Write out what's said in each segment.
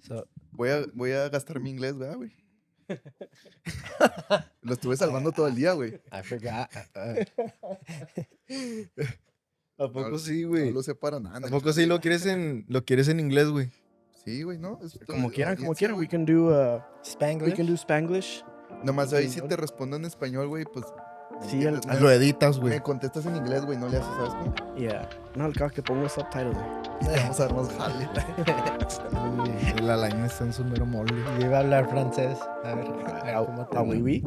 So, Voy a gastar mi inglés, ¿verdad, güey? Lo estuve salvando todo el día, güey. I forgot. ¿A poco sí, No güey? lo sé para nada. ¿A poco sí lo quieres en inglés, güey? Sí, güey, ¿no? Es Como quieran. audiencia, We güey. can do Spanglish. Spanglish. Nomás ahí si te respondo en español, güey, pues... ¿me Sí, entiendes? Lo editas, güey. Me contestas en inglés, güey, no le haces, ¿sabes cómo? Yeah. No, al cabo que pongo subtitles. Y te vamos a dar más jale. La line está en su mero mole. Yo iba a hablar francés. A ver ¿cómo te va? Oui.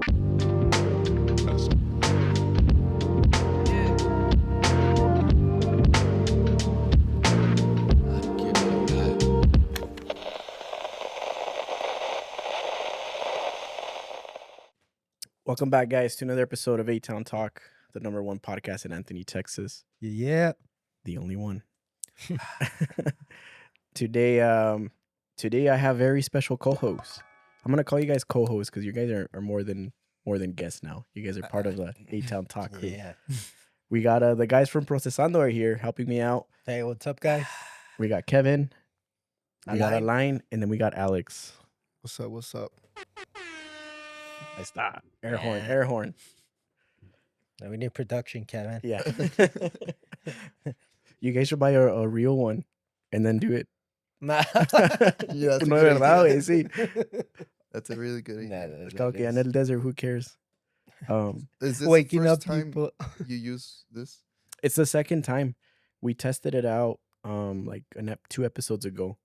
Welcome back, guys, to another episode of A-Town Talk, the #1 podcast in Anthony, Texas. Yeah. The only one. Today I have very special co-hosts. I'm gonna call you guys co-hosts because you guys are more than guests now. You guys are part of the A-Town Talk crew. Yeah. We got the guys from Procesando are here helping me out. Hey, what's up, guys? We got Kevin. We got Alain. Alain, and then we got Alex. What's up, what's up? I stop. Air horn. We need production, Kevin. Yeah. You guys should buy a real one and then do it. Nah. Yeah, No, de verdad, güey, sí. That's a really good idea. Nah, that's Claro que ya en el desert, who cares? Is this Waking the up first time people. you use this? It's the second time. We tested it out like 2 episodes ago.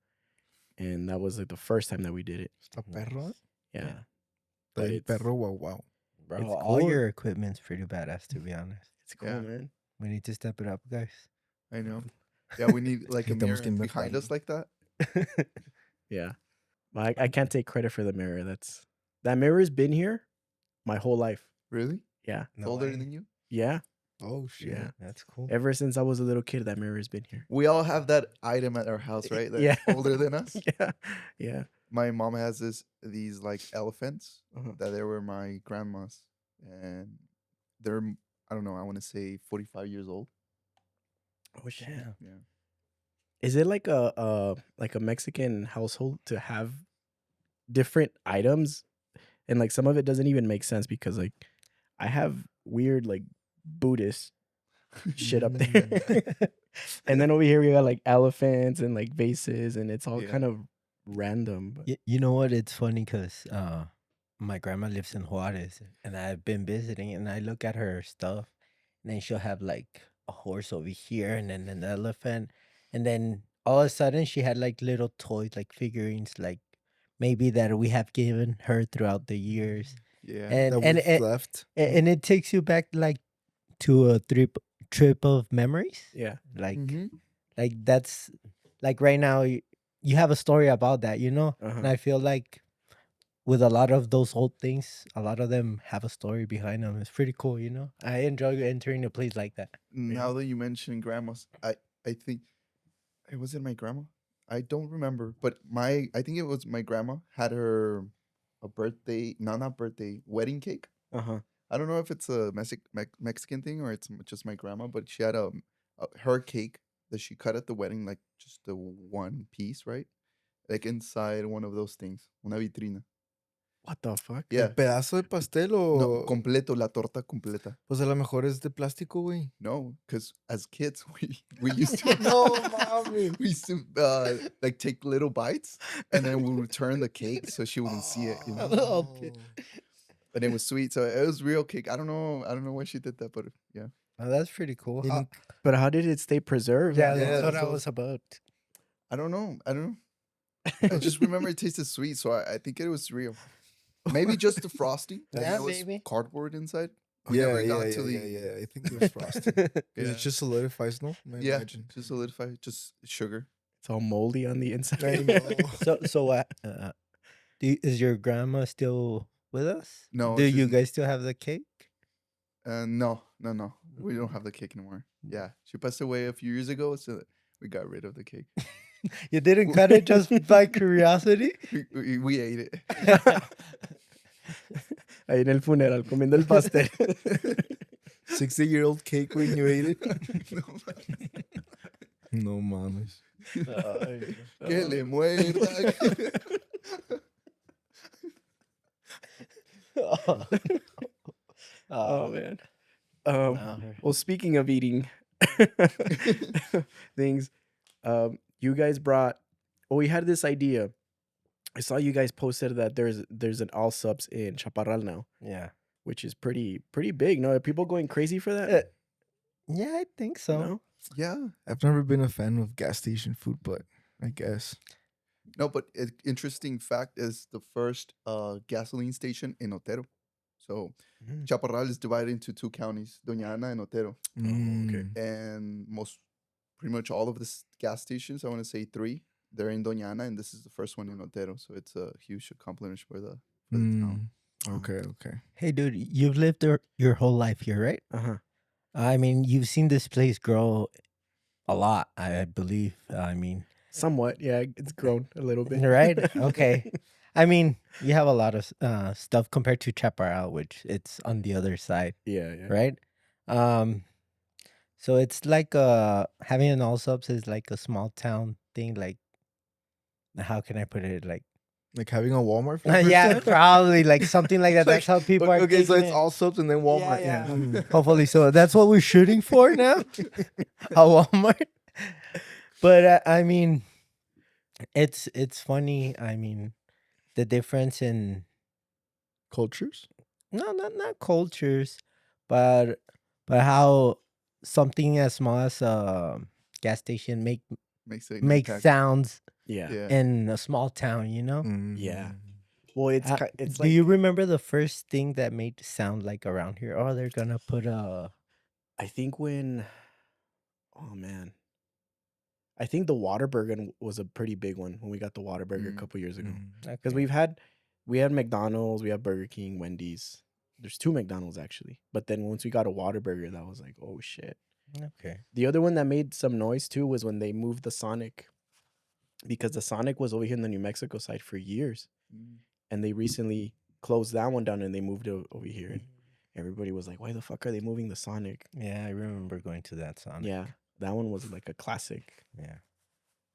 And that was like the first time that we did it. ¿Está perro? Yeah. Está el It's- perro, wow. Bro, It's all cool. your equipment's pretty badass, to be honest. It's cool, Yeah. man. We need to step it up, guys. I know. Yeah, we need like a mirror Necesitamos que behind invertirle. us like that. Yeah. But I can't take credit for the mirror. That mirror's been here my whole life. Really? Yeah. No Older way. than you? Yeah. Oh, shit. Yeah. That's cool. Ever since I was a little kid, that mirror's been here. We all have that item at our house, right? That's Yeah. older than us. Yeah. Yeah. My mom has these like elephants Uh-huh. that they were my grandma's, and they're I don't know. I want to say 45 years old. Oh shit. Yeah. Yeah. Is it like a Mexican household to have different items, and like some of it doesn't even make sense because like I have weird like Buddhist shit up there, and then over here we got like elephants and like vases, and it's all Yeah. kind of random. But You know what? It's funny because my grandma lives in Juarez, and I've been visiting, and I look at her stuff, and then she'll have like a horse over here, and then an elephant, and then all of a sudden she had like little toys, like figurines, like maybe that we have given her throughout the years, Yeah. and That and we've and, left. and it takes you back like to a trip of memories, yeah, like Mhm. like that's like right now you have a story about that, you know. And uh-huh. I feel like with a lot of those old things, a lot of them have a story behind them. It's pretty cool, you know. I enjoy entering a place like that. Now that you mention grandmas, I think it was my grandma. I don't remember, but I think it was my grandma had a birthday, not birthday, wedding cake. Uh-huh. I don't know if it's a Mexican thing or it's just my grandma, but she had her cake that she cut at the wedding, like just the one piece, right? Like inside one of those things, una vitrina. What the fuck? Yeah, ¿El pedazo de pastel o...? no, completo, la torta completa. Pues a lo mejor es de plástico, güey. No, because as kids we used to No, mami. we used to like take little bites and then we would turn the cake so she wouldn't see it, you know. Okay. And it was sweet, so it was real cake. I don't know why she did that, but yeah. Oh, that's pretty cool. You But how did it stay preserved? Yeah, yeah, that's what I so- was about. I don't know. I just remember it tasted sweet, so I think it was real. Maybe just the frosting. and Yeah, it was maybe. cardboard inside. We Yeah, never yeah, got yeah, to the- yeah. I think it was frosting. 'Cause Yeah. it just solidifies, no? I Yeah, imagine. just solidify, just sugar. It's all moldy on the inside. I know. So is your grandma still with us? No, Do she's you n- guys still have the cake? No. We don't have the cake anymore. Yeah, she passed away a few years ago, so we got rid of the cake. You didn't cut it just by curiosity? We ate it. Ahí en el funeral comiendo el pastel. 60-year-old cake when you ate it. No, No mames. Que le muerda. Oh, Oh man. no. Well, speaking of eating things, you guys brought. Well, we had this idea. I saw you guys posted that there's an All Sups in Chaparral now, Yeah. which is pretty big. No, are people going crazy for that? Yeah, I think so. No? Yeah. I've never been a fan of gas station food, but I guess. No, but interesting fact is the first gasoline station in Otero. So Mm. Chaparral is divided into two counties, Doña Ana and Otero. okay. And pretty much all of the gas stations, I want to say 3, they're in Doña Ana, and this is the first one in Otero. So it's a huge accomplishment for the town. Okay. Hey, dude, you've lived your whole life here, right? Uh-huh. I mean, you've seen this place grow a lot, I believe. I mean, Somewhat, yeah. It's grown a little bit. right? Okay. I mean, you have a lot of stuff compared to Chaparral, which it's on the other side, Yeah. right? So it's like having an All Subs is like a small town thing. Like, how can I put it? Like, Like having a Walmart. For the first yeah, time? probably like something like that. That's how people are. Okay, so taking it's it. All Sups and then Walmart. Yeah. Yeah. Hopefully, so that's what we're shooting for now. A Walmart. But I mean, it's funny. I mean, the difference in Cultures. not cultures, but how something as small as a gas station Makes it make impact. sounds Yeah. Yeah. in a small town. You know. Yeah. Well, it's Do like you remember the first thing that made sound like around here? Oh, they're gonna put a. I think when, oh man, I think the Whataburger was a pretty big one when we got the Whataburger a Mm. couple years ago. Okay. Because we had McDonald's, we have Burger King, Wendy's. There's 2 McDonald's actually. But then once we got a Whataburger, that was like, oh shit. Okay. The other one that made some noise too was when they moved the Sonic, because the Sonic was over here in the New Mexico side for years, Mm. and they recently closed that one down and they moved it over here. And everybody was like, "Why the fuck are they moving the Sonic?" Yeah, I remember going to that Sonic. Yeah, that one was like a classic. Yeah.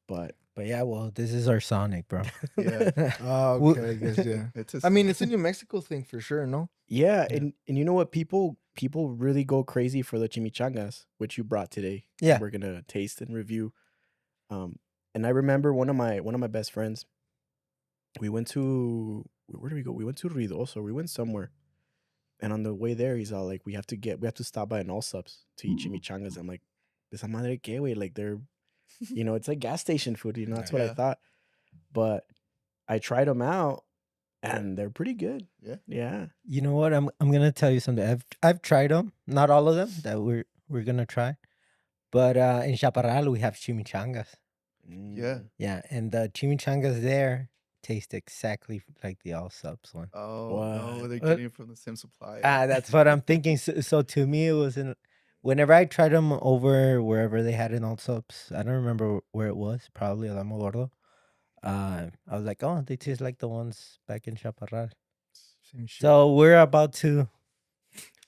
But But yeah, well, this is our Sonic, bro. Yeah. Oh, Well- okay, I guess, yeah. It's a I mean, it's a New Mexico thing for sure, no? yeah, Yeah. and you know what, people really go crazy for the chimichangas, which you brought today. Yeah. We're gonna taste and review. And I remember one of my best friends. We went to, where did we go? We went to Ruidoso. We went somewhere, and on the way there, he's all like, "We have to stop by an All Sups to eat chimichangas." I'm like, "Esa madre que güey?" Like they're, it's like gas station food. That's what I Yeah. thought. But I tried them out, and they're pretty good. Yeah. Yeah. You know what? I'm gonna tell you something. I've tried them. Not all of them that we're gonna try, but in Chaparral we have chimichangas. Yeah. Yeah, and the chimichangas there taste exactly like the All Subs one. Oh, no, What? they're getting it from the same supplier. That's what I'm thinking. So to me, it was whenever I tried them over wherever they had in All Subs. I don't remember where it was. Probably Alamo Gordo. I was like, oh, they taste like the ones back in Chaparral. Same shit. So we're about to.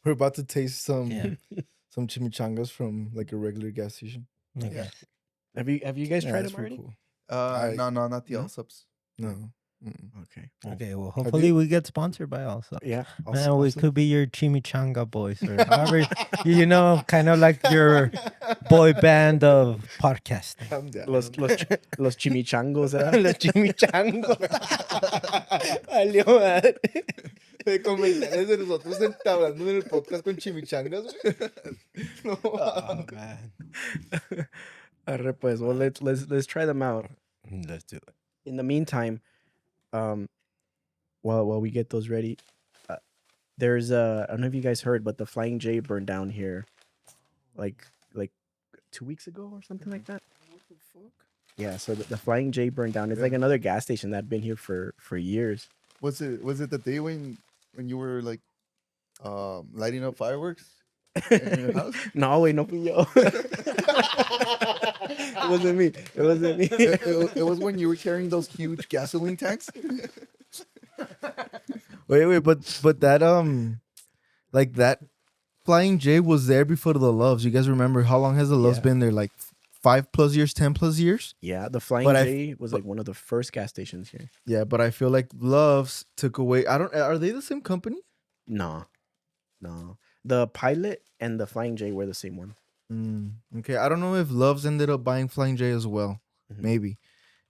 We're about to taste some Yeah. some chimichangas from like a regular gas station. I Yeah. guess. Have you guys Yeah, tried that's them already? pretty cool. No, not the no? All Subs. No. Mm-mm. Okay. Okay, well, hopefully we get sponsored by All Sup. Yeah. Man, we could be your chimichanga boys or however, kind of like your boy band of podcasting. I'm down. Los chimichangos. Los chimichangos. Valió madre. De comerciales de nosotros hablando en el podcast con chimichangas, güey. No. Oh, man. Arre, pues, well, let's try them out. Let's do it. In the meantime, while we get those ready, there's I don't know if you guys heard, but the Flying J burned down here, like 2 weeks ago or something like that. What the fuck? Yeah, so the Flying J burned down. It's like another gas station that had been here for years. Was it the day when you were like lighting up fireworks in your house? No, wait, no fui yo. It wasn't me. It wasn't me. It was when you were carrying those huge gasoline tanks. Wait, but that like that Flying J was there before the Loves. You guys remember how long has the Loves Yeah. been there? Like 5+ years, 10+ years. Yeah, the Flying But J was like one of the first gas stations here. Yeah, but I feel like Love's took away. I don't. Are they the same company? No. The Pilot and the Flying J were the same one. Okay, I don't know if Love's ended up buying Flying J as well. Mhm. Maybe.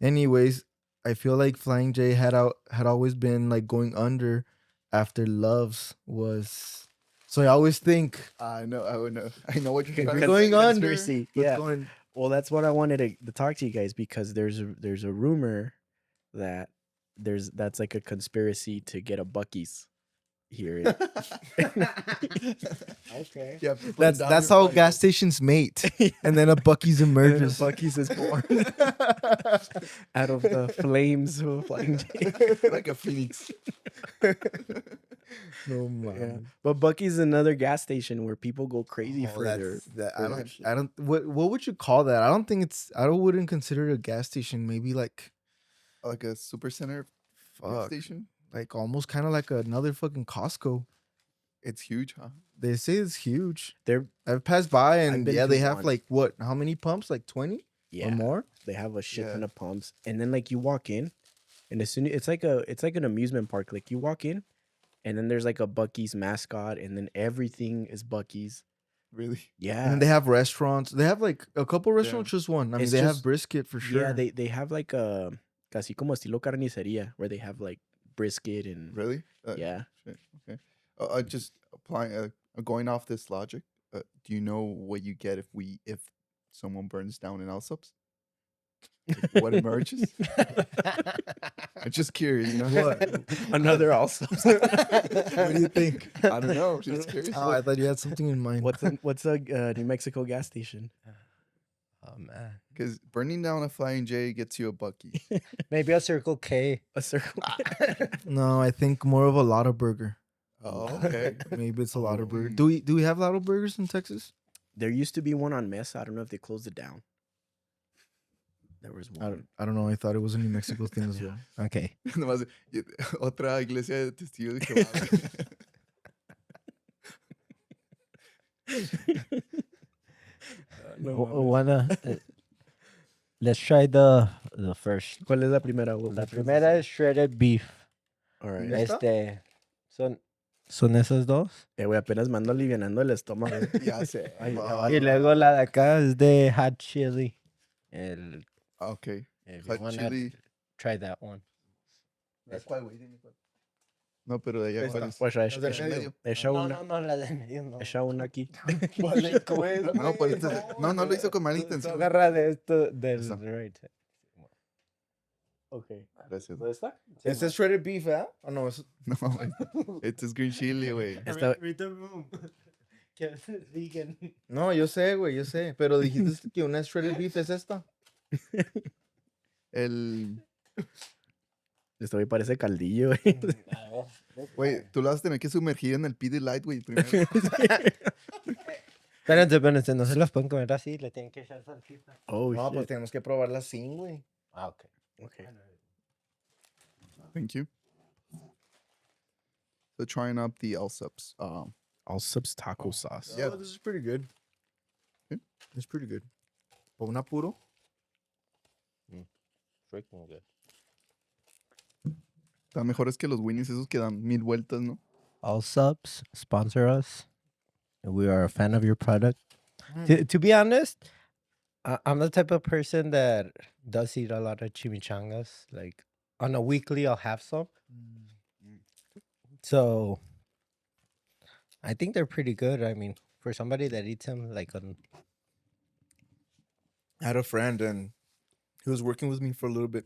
Anyways, I feel like Flying J had always been like going under after Love's was. So I always think I know what you're Con- trying we're to going say. under. conspiracy, What's yeah. going- Well, that's what I wanted to talk to you guys because there's a rumor that that's like a conspiracy to get a Buc-ee's here. Okay. Yeah, That's how gas stations mate, and then a Buc-ee's emerges. Buc-ee's is born out of the flames of a Flying J. like a phoenix. No Yeah. man. But Buc-ee's is another gas station where people go crazy Oh, for their. I don't. What would you call that? I don't think it's. I wouldn't consider it a gas station. Maybe like Like a super center gas fuck, station. like almost kind of like another fucking Costco. It's huge, huh? They say it's huge. They're I've passed by and been yeah, to they have one. like what? How many pumps? Like 20 yeah. or more? They have a shit Yeah. ton of pumps, and then like you walk in, and as soon it's like an amusement park. Like you walk in, and then there's like a Buc-ee's mascot, and then everything is Buc-ee's. Really? Yeah, And then they have restaurants. They have like a couple restaurants, just one. I mean, It's they have just- brisket for sure. yeah. They have like a casi como estilo carniceria where they have like brisket and Really? yeah. Shit. Okay. Just applying. Going off this logic. Do you know what you get if someone burns down an All Sups? Like, what emerges? I'm just curious. You know what? Another also. What do you think? I don't know. Just curious. Oh, I thought you had something in mind. What's a New Mexico gas station? Oh man, Because burning down a Flying J gets you a Buc-ee. maybe a Circle K. A circle. No, I think more of a Lotta Burger. Oh, okay. Maybe it's a Lotta Burger. Do we have Lotta Burgers in Texas? There used to be one on Mesa. I don't know if they closed it down. There was one. I don't know. I thought it was a New Mexico thing as well. Okay. Nomás, otra iglesia de testigos de Jehová. Let's try the first. ¿Cuál es la primera? La primera es shredded beef. All right. Son esos dos. Güey, apenas me ando alivianando el estómago. Ya sé. Ay, Y luego la de acá es de hot chili. Okay. If you Hot wanna chili. try that one. ¿Cuál, güey? Dime cuál. No, pero de allá, Esta. ¿cuál es? Pues Las del medio. echa No, una. no, no, la de medio no. Echa una aquí. No, pues no lo hizo con mala intención. Agarra de esto del Eso. right. Okay. Gracias. ¿Dónde está? Este es shredded beef, ¿eh? Oh, no, es... No, güey. Este es green chili, güey. Esta- Read the room. Que vegan. No, yo sé, güey, yo sé. Pero dijiste que una shredded beef es esta. El... Esto me parece caldillo, güey. Güey, tú lo vas a tener que sumergir en el PD Light, güey, primero. Espérense, no se los pueden comer así, le tienen que echar salsita. Oh, No, pues shit. tenemos que probarla sin, güey. Ah, ok. Okay. Thank you. So trying up the All Sups. All Subs taco sauce. Yeah. Oh, this is pretty good. Good? It's pretty good. ¿Para un apuro? Freaking good. Están mejores que los Winnies esos que dan 1000 vueltas, ¿no? All Subs sponsor us. We are a fan of your product. To be honest, I'm the type of person that does eat a lot of chimichangas. Like on a weekly, I'll have some. So I think they're pretty good. I mean, for somebody that eats them like on I had a friend and he was working with me for a little bit.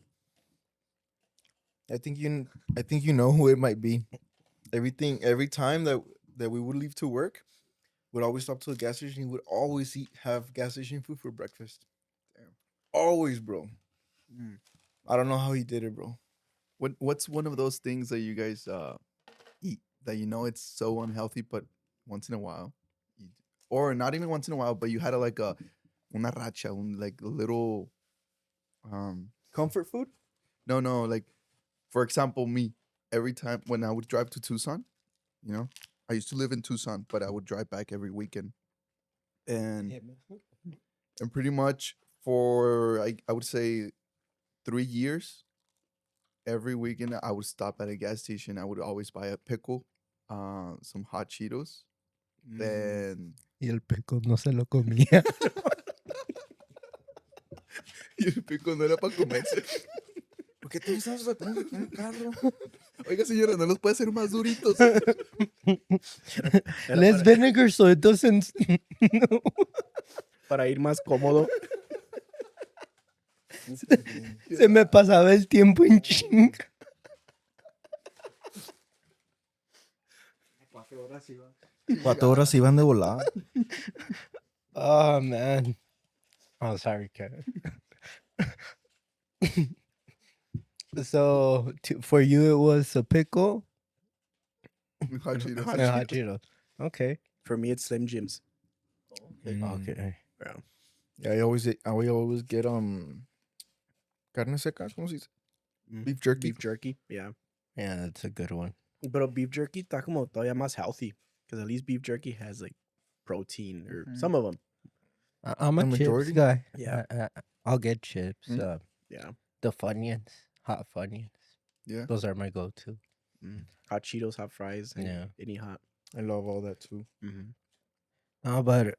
I think you know who it might be. Every time that we would leave to work, would always stop to a gas station. He would always have gas station food for breakfast. Damn. Always, bro. I don't know how he did it, bro. What's one of those things that you guys eat that you know it's so unhealthy, but once in a while, or not even once in a while, but you had una racha, like a little Comfort food? No, like for example, me, every time when I would drive to Tucson, you know, I used to live in Tucson, but I would drive back every weekend. And pretty much For I would say 3 years, every weekend I would stop at a gas station. I would always buy a pickle, some hot Cheetos, then Y el pico no se lo comía. y el pickle no era para comerse. ¿Por qué te estás sacando en el carro? Oiga, señora, ¿no los puede hacer más duritos? Less vinegar so it doesn't. Para ir más cómodo. Se me pasaba el tiempo en chinga. 4 horas iban de volada. Oh, man. Oh, sorry, Kevin. So, for you, it was a pickle Hot Cheetos. and hot Cheetos. Okay. For me, it's Slim Jims. Okay. Yeah, I always get carne seca, ¿cómo se dice? Beef jerky. Beef jerky, yeah. Yeah, that's a good one. But beef jerky está como todavía más healthy. Because at least beef jerky has like protein or some of them. I'm a The chips majority? guy. Yeah. I'll get chips. Mm. Yeah. The Funyuns, hot Funyuns. Yeah. Those are my go-to. Hot Cheetos, hot fries, and Yeah. any hot. I love all that too. Oh, but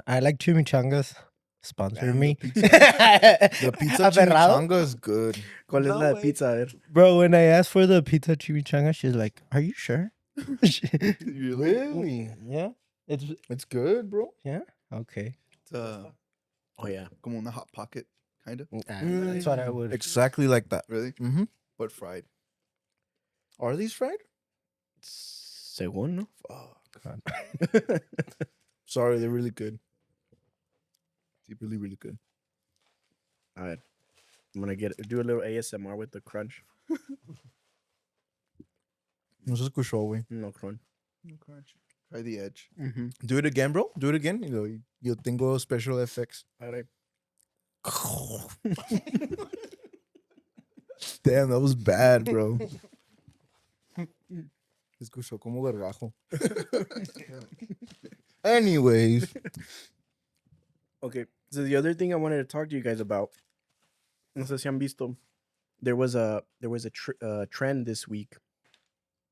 I like Chimichangas. Sponsor Damn, me. The pizza Aferrado? chimichanga is good. ¿Cuál No es la way. pizza? A ver. Bro, when I asked for the pizza chimichanga, she's like, "Are you sure?" Really? Yeah. It's good, bro. Okay. It's Oh, yeah. como una hot pocket, kind of. That's what I would. Exactly like that. Really? Mm-hmm. But fried. Are these fried? Según, ¿no? Fuck. Sorry, they're really good. They're really, really good. All right. I'm going to do a little ASMR with the crunch. No se escuchó, güey. No crunch. No crunch. Try the edge. Do it again, bro. Do it again. Yo tengo special effects. All right. Damn, that was bad, bro. Se escuchó como gargajo. Anyways. Okay. So the other thing I wanted to talk to you guys about, no sé si han visto, there was a trend this week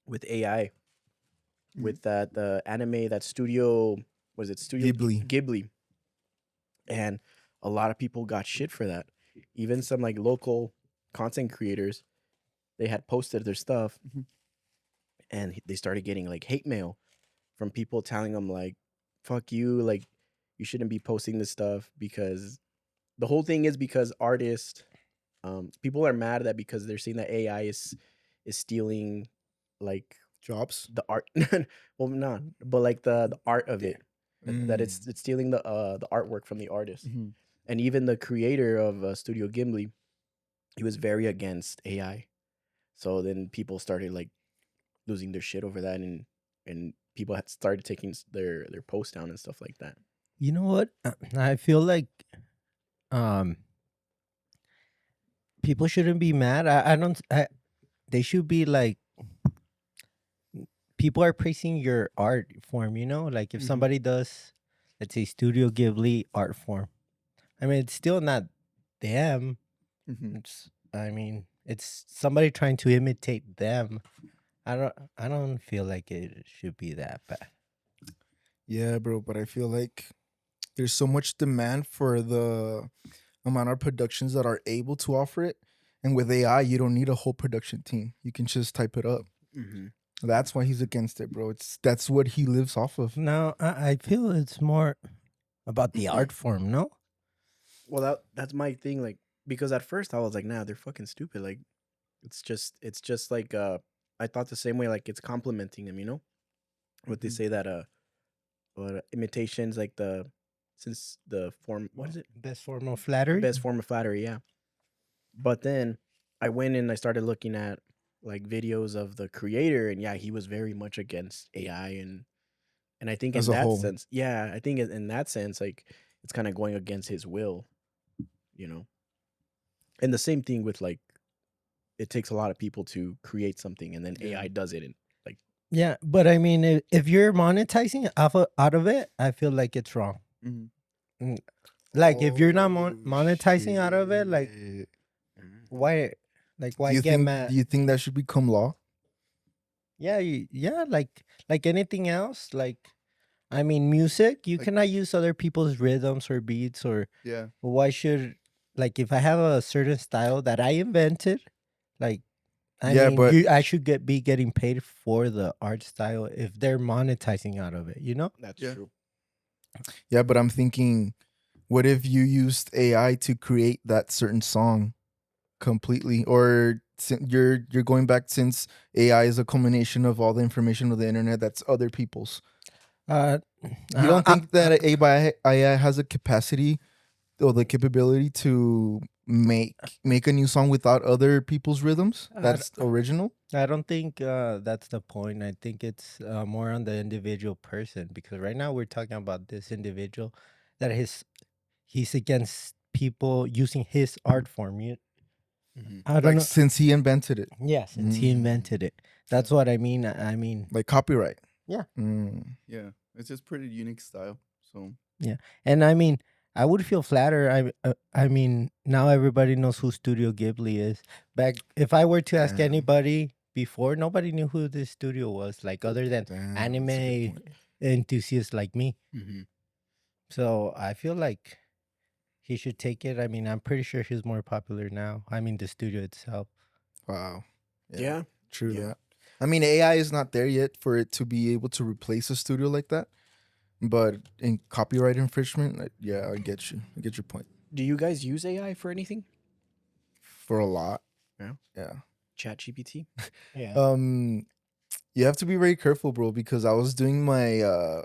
with AI, with the anime, that studio, was it Studio Ghibli, and a lot of people got shit for that. Even some like local content creators, they had posted their stuff, and they started getting like hate mail from people telling them like, "Fuck you, like you shouldn't be posting this stuff," because the whole thing is because artists, people are mad that because they're saying that AI is stealing like Jobs. the art. Well, not, but like the art of it, that it's stealing the artwork from the artist. And even the creator of Studio Ghibli, he was very against AI. So then people started like losing their shit over that, and people had started taking their posts down and stuff like that. You know what? I feel like people shouldn't be mad. I don't. They should be like, people are praising your art form. You know, like if somebody does, let's say, Studio Ghibli art form. I mean, it's still not them. It's somebody trying to imitate them. I don't feel like it should be that bad. Yeah, bro, but I feel like there's so much demand for the amount of productions that are able to offer it. And with AI, you don't need a whole production team. You can just type it up. That's why he's against it, bro. That's what he lives off of. No, I feel it's more about the art form, no? Well, that's my thing. Like, because at first I was like, nah, they're fucking stupid. Like, it's just like I thought the same way. Like, it's complimenting them, you know. What they say that imitations, like since the form, what is it? Best form of flattery? Best form of flattery, yeah. But then I went and I started looking at like videos of the creator, and yeah, he was very much against AI, and I think in As a that whole. sense, yeah, I think in that sense, like it's kind of going against his will, you know. And the same thing with like, it takes a lot of people to create something, and then AI does it, and like, Yeah, but I mean, if you're monetizing out of it, I feel like it's wrong. Like if you're not monetizing out of it, like shit. why, like Do why you get think? mad? Do you think that should become law? Yeah, yeah, like anything else. Like I mean, music, you Like- cannot use other people's rhythms or beats, or Yeah. why should, like if I have a certain style that I invented, like I Yeah, mean, but- I should be getting paid for the art style if they're monetizing out of it, you know? That's Yeah. true. Yeah, but I'm thinking, what if you used AI to create that certain song completely, or you're going back, since AI is a culmination of all the information of the internet that's other people's. Uh, You don't think that AI has a capacity or the capability to make a new song without other people's rhythms? That's original. I don't think that's the point. I think it's more on the individual person, because right now we're talking about this individual that he's against people using his art form. I don't Like know. since he invented it, Yeah, since he invented it. That's what I mean. I mean, like copyright. Yeah. Yeah. It's just pretty unique style. So and I mean, I would feel flattered. I mean, now everybody knows who Studio Ghibli is. Back, if I were to ask Damn. anybody before, nobody knew who this studio was, like other than Damn, that's a good anime point. enthusiasts like me. Mm-hmm. So I feel like he should take it. I mean, I'm pretty sure he's more popular now. I mean, the studio itself. Wow. Yeah. True. Yeah. I mean, AI is not there yet for it to be able to replace a studio like that. But in copyright infringement, yeah, I get you. I get your point. Do you guys use AI for anything? For a lot. Yeah. Yeah. Chat GPT? Yeah. You have to be very careful, bro, because I was doing my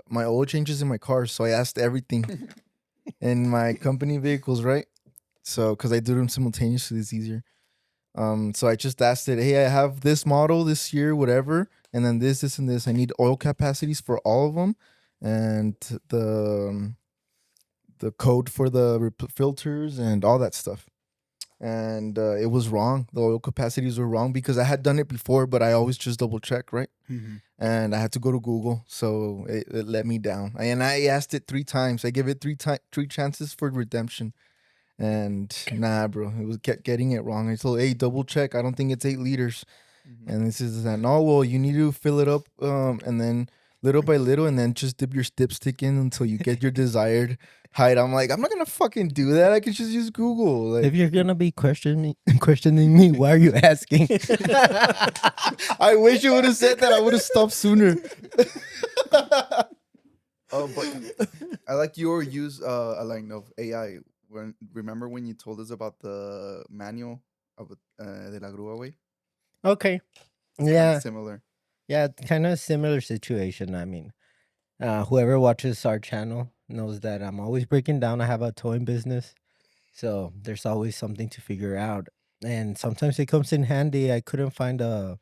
my oil changes in my car, so I asked everything in my company vehicles, right? So because I do them simultaneously, it's easier. So I just asked it, hey, I have this model this year, whatever, and then this, and this. I need oil capacities for all of them, and the code for the filters and all that stuff. And it was wrong. The oil capacities were wrong because I had done it before, but I always just double check, right? Mm-hmm. And I had to go to Google, so it let me down. And I asked it 3 times. I gave it three chances for redemption. And nah, bro, it was getting it wrong. I told, hey, double check. I don't think it's 8 liters. And this is that. No, well, you need to fill it up, and then little by little, and then just dip your dipstick in until you get your desired height. I'm like, I'm not gonna fucking do that. I could just use Google. Like, If you're gonna be questioning me, why are you asking? I wish you would have said that. I would have stopped sooner. oh, but I like your use Alain, of AI. Remember when you told us about the manual of de la grúa way? Okay. Kinda Yeah. similar. Yeah, kind of similar situation. I mean, whoever watches our channel knows that I'm always breaking down. I have a towing business, so there's always something to figure out, and sometimes it comes in handy. I couldn't find a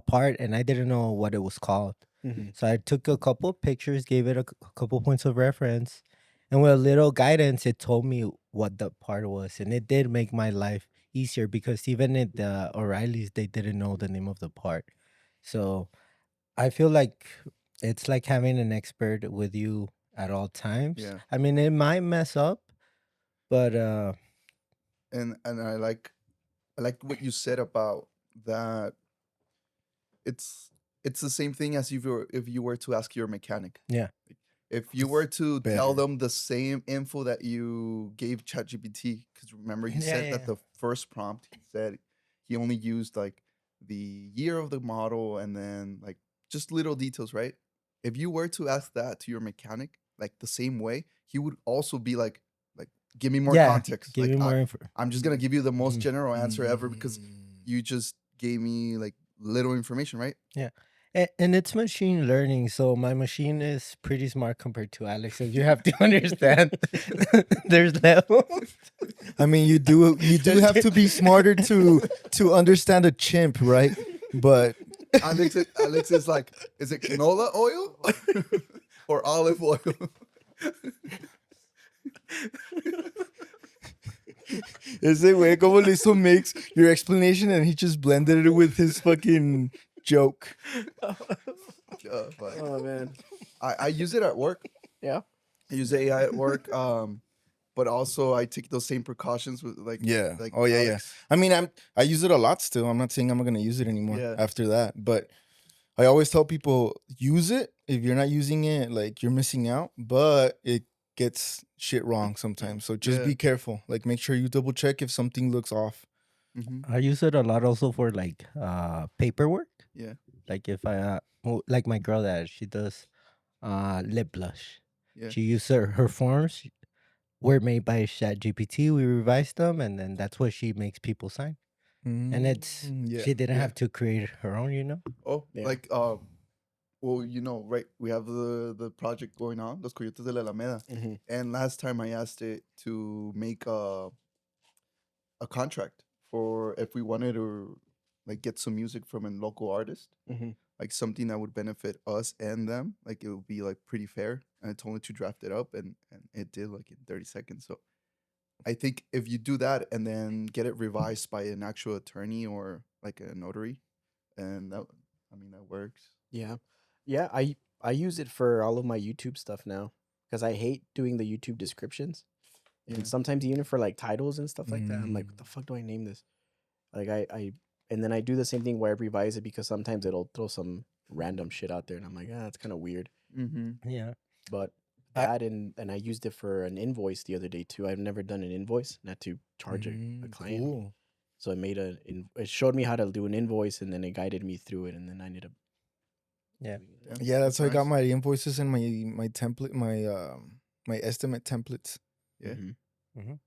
part, and I didn't know what it was called, Mm-hmm. so I took a couple of pictures, gave it a couple points of reference, and with a little guidance, it told me what the part was, and it did make my life easier, because even at the O'Reilly's, they didn't know the name of the part, so. I feel like it's like having an expert with you at all times. Yeah. I mean, it might mess up, but And I like what you said about that. It's the same thing as if you were to ask your mechanic. Yeah. If you were to tell better. them the same info that you gave ChatGPT, because remember you said that the first prompt, he said he only used like the year of the model and then like just little details, right? If you were to ask that to your mechanic, like the same way, he would also be like, give me more context. give Like, me more info. I'm just gonna give you the most Mhm. general answer ever because you just gave me like little information, right? And it's machine learning, so my machine is pretty smart compared to Alex's. You have to understand. There's levels. I mean, you do have to be smarter to understand a chimp, right? But Alex is like, is it canola oil or olive oil? ese güey como le hizo mix your explanation, and he just blended it with his fucking joke. But Oh man. I use it at work. Yeah. I use AI at work. but also I take those same precautions with Yeah. like Oh yeah, yeah. Alex. I mean, I use it a lot still. I'm not saying I'm gonna use it anymore Yeah. after that, but I always tell people use it. If you're not using it, like you're missing out. But it gets shit wrong sometimes. So just Yeah. be careful. Like make sure you double check if something looks off. Mm-hmm. I use it a lot also for like paperwork. Yeah. Like if I like my girl that she does lip blush. Yeah. She used her forms were made by ChatGPT. We revised them, and then that's what she makes people sign. And it's Yeah. she didn't Yeah. have to create her own, you know. Oh, Yeah. like well, you know, right? We have the project going on, Los Coyotes de la Alameda, Mhm. and last time I asked it to make a contract for if we wanted to like get some music from a local artist, Mhm. like something that would benefit us and them. Like it would be like pretty fair. And I told it to draft it up, and it did like in 30 seconds. So I think if you do that and then get it revised by an actual attorney or like a notary, and that, I mean, that works. Yeah. Yeah, I use it for all of my YouTube stuff now because I hate doing the YouTube descriptions. Yeah. And sometimes even for like titles and stuff like that, I'm like, Mm. what the fuck do I name this? Like and then I do the same thing where I revise it because sometimes it'll throw some random shit out there and I'm like, that's kind of weird. Mm-hmm. Yeah. But I- that and I used it for an invoice the other day too. I've never done an invoice, not to charge a client. Cool. So I made it showed me how to do an invoice and then it guided me through it and then I ended up Yeah. doing it. Yeah, that's how I got nice. my invoices and my template, my estimate templates. Yeah. Mhm.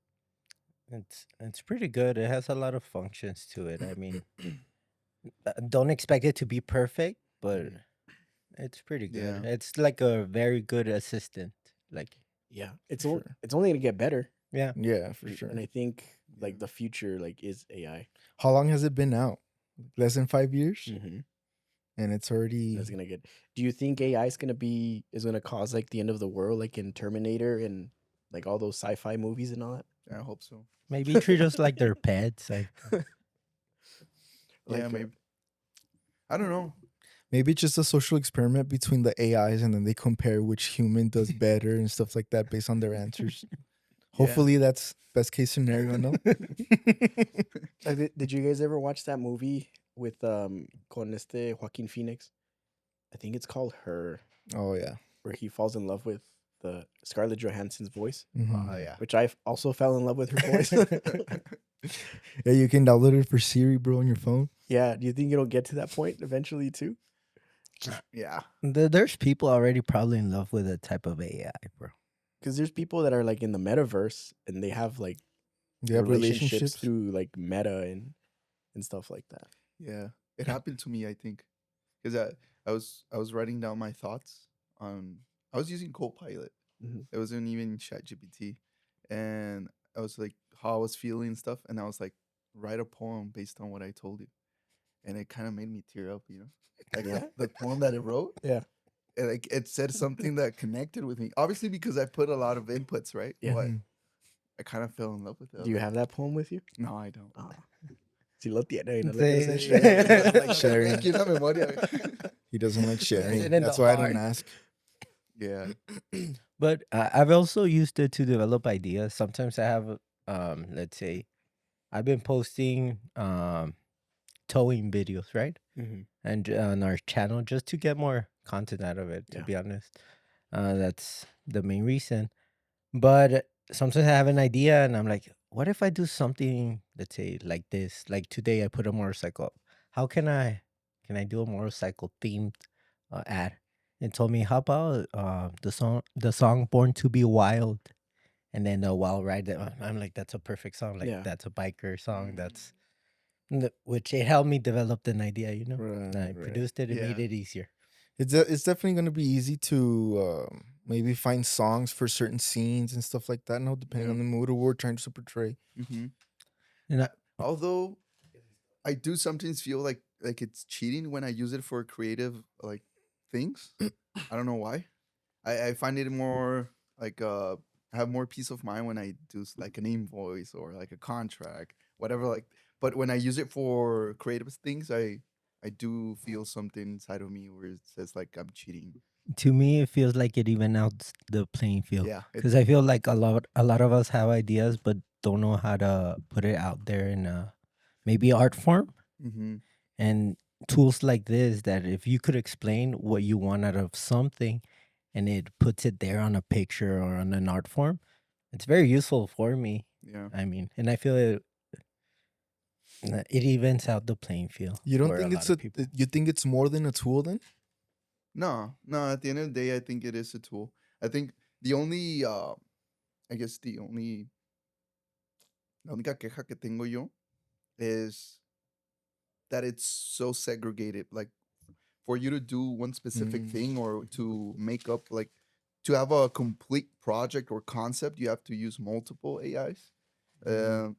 It's pretty good. It has a lot of functions to it. I mean, don't expect it to be perfect, but it's pretty good. Yeah. It's like a very good assistant. Like, Yeah, Sure. it's only gonna get better. yeah. Yeah, for sure. And I think like the future like is AI. How long has it been out? Less than 5 years, Mm-hmm. and it's already. That's gonna get. Do you think AI is gonna cause like the end of the world, like in Terminator and like all those sci-fi movies and all that? I hope so. Maybe treat us like their pets. Like, Yeah, Like, maybe. I don't know. Maybe it's just a social experiment between the AIs, and then they compare which human does better and stuff like that based on their answers. Hopefully, that's best case scenario. No. Did you guys ever watch that movie with con este Joaquin Phoenix? I think it's called Her, Oh yeah. where he falls in love with the Scarlett Johansson's voice, Mhm. Oh yeah. which I also fell in love with her voice. Yeah, you can download it for Siri, bro, on your phone. Yeah, do you think it'll get to that point eventually too? Yeah. there's people already probably in love with a type of AI, bro. Because there's people that are like in the metaverse and they have like They have relationships. through like Meta and stuff like that. Yeah. It happened to me, I think. Because I was writing down my thoughts on I was using Copilot. Mhm. It wasn't even ChatGPT. And I was like how I was feeling and stuff. And I was like, write a poem based on what I told you. And it kind of made me tear up, you know? Like Yeah. the poem that it wrote. Yeah. And like it said something that connected with me. Obviously because I put a lot of inputs, right? Yeah. But Mhm. I kind of fell in love with it. I Do you was have that poem with you? like, no, I don't. Oh. Si lo tiene, no le Sí. quieres Sí. enseñar. Like Sharing. aquí en la memoria. He doesn't like sharing. And in That's the why I heart. don't ask. Yeah. But I've also used it to develop ideas. Sometimes I have, let's say, I've been posting towing videos, right? Mhm. And on our channel just to get more content out of it. To Yeah. be honest, that's the main reason. But sometimes I have an idea, and I'm like, what if I do something, let's say, like this? Like today, I put a motorcycle up. How can I do a motorcycle themed ad? And told me, how about the song "Born to Be Wild," and then a wild ride. I'm like, that's a perfect song. Like Yeah. that's a biker song. Which it helped me develop an idea. You know, Right, and I right. produced it and made Yeah. it easier. It's definitely going to be easy to maybe find songs for certain scenes and stuff like that. No, depending Yeah. on the mood or what we're trying to portray. Mm-hmm. And Although I do sometimes feel like it's cheating when I use it for creative like things. I don't know why. I find it more like I have more peace of mind when I do like an invoice or like a contract, whatever. Like, but when I use it for creative things, I do feel something inside of me where it says like I'm cheating. To me, it feels like it even outs the playing field. Yeah, Because I feel like a lot of us have ideas, but don't know how to put it out there in a maybe art form. mm-hmm. And tools like this, that if you could explain what you want out of something, and it puts it there on a picture or on an art form, it's very useful for me. Yeah. I mean, and I feel it evens out the playing field. You don't for think a it's lot of people. you think it's more than a tool then? No, no. At the end of the day, I think it is a tool. I think the only, I guess la única queja que tengo yo is that it's so segregated. Like for you to do one specific Mm. thing or to make up like to have a complete project or concept, you have to use multiple AIs.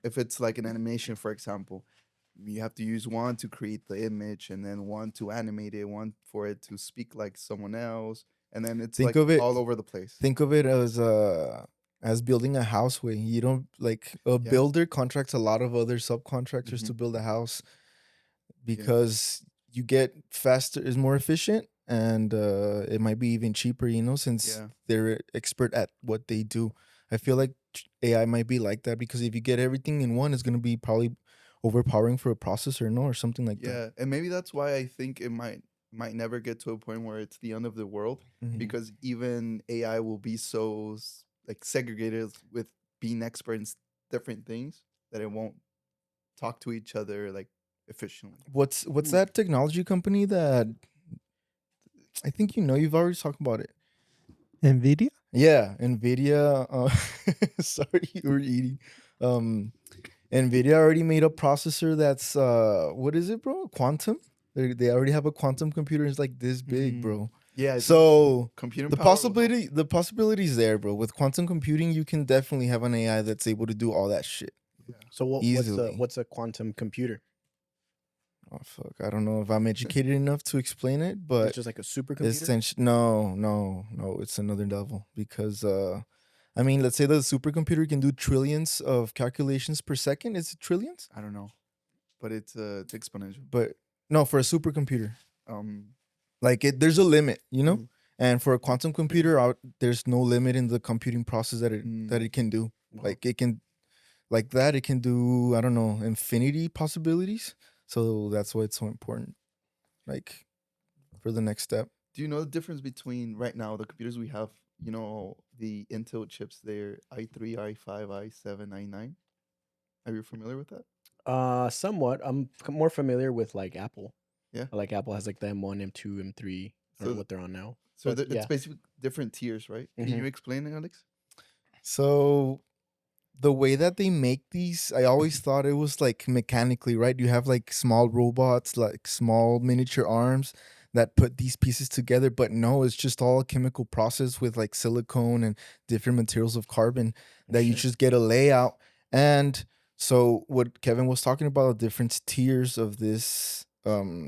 If it's like an animation, for example, you have to use one to create the image and then one to animate it, one for it to speak like someone else, and then it's Think like of it all over the place. Think of it as building a house way. You don't like a Yeah. builder contracts a lot of other subcontractors to Mhm. build a house because you get faster, is more efficient, and it might be even cheaper, since Yeah. they're expert at what they do. I feel like AI might be like that because if you get everything in one, it's going to be probably overpowering for a processor, no, or something like that. Yeah, and maybe that's why I think it might never get to a point where it's the end of the world, Mhm. because even AI will be so like segregated with being expert in different things that it won't talk to each other like efficiently. What's that technology company that I think you've already talked about it? NVIDIA? Yeah, Nvidia. Sorry, you were eating. Nvidia already made a processor that's what is it, bro? Quantum. They already have a quantum computer. It's like this big, Mm. bro. Yeah, I think So computing the power will help. possibilities there, bro. With quantum computing, you can definitely have an AI that's able to do all that shit Yeah. So easily. what's a quantum computer? Oh fuck, I don't know if I'm educated enough to explain it, It's but just like a supercomputer. no, it's another level because I mean, let's say the supercomputer can do trillions of calculations per second. Is it trillions? I don't know, but it's exponential. But no, for a supercomputer, Um, like there's a limit, Mhm. And for a quantum computer, there's no limit in the computing process that Mm. it can do. Wow. Like it can, like that, it can do, I don't know, infinity possibilities. So that's why it's so important. Like for the next step. Do you know the difference between right now the computers we have? You know the Intel chips. They're i3, i5, i7, i9. Are you familiar with that? Somewhat. I'm more familiar with like Apple. Yeah. Like Apple has like the M1, M2, M3. I don't know So what they're on now. So But it's yeah. basically different tiers, right? Can Mhm. you explain it, Alex? So the way that they make these, I always thought it was like mechanically, right? You have like small robots, like small miniature arms that put these pieces together, but no, it's just all a chemical process with like silicone and different materials of carbon that you Shit. just get a layout. And so what Kevin was talking about, the different tiers of this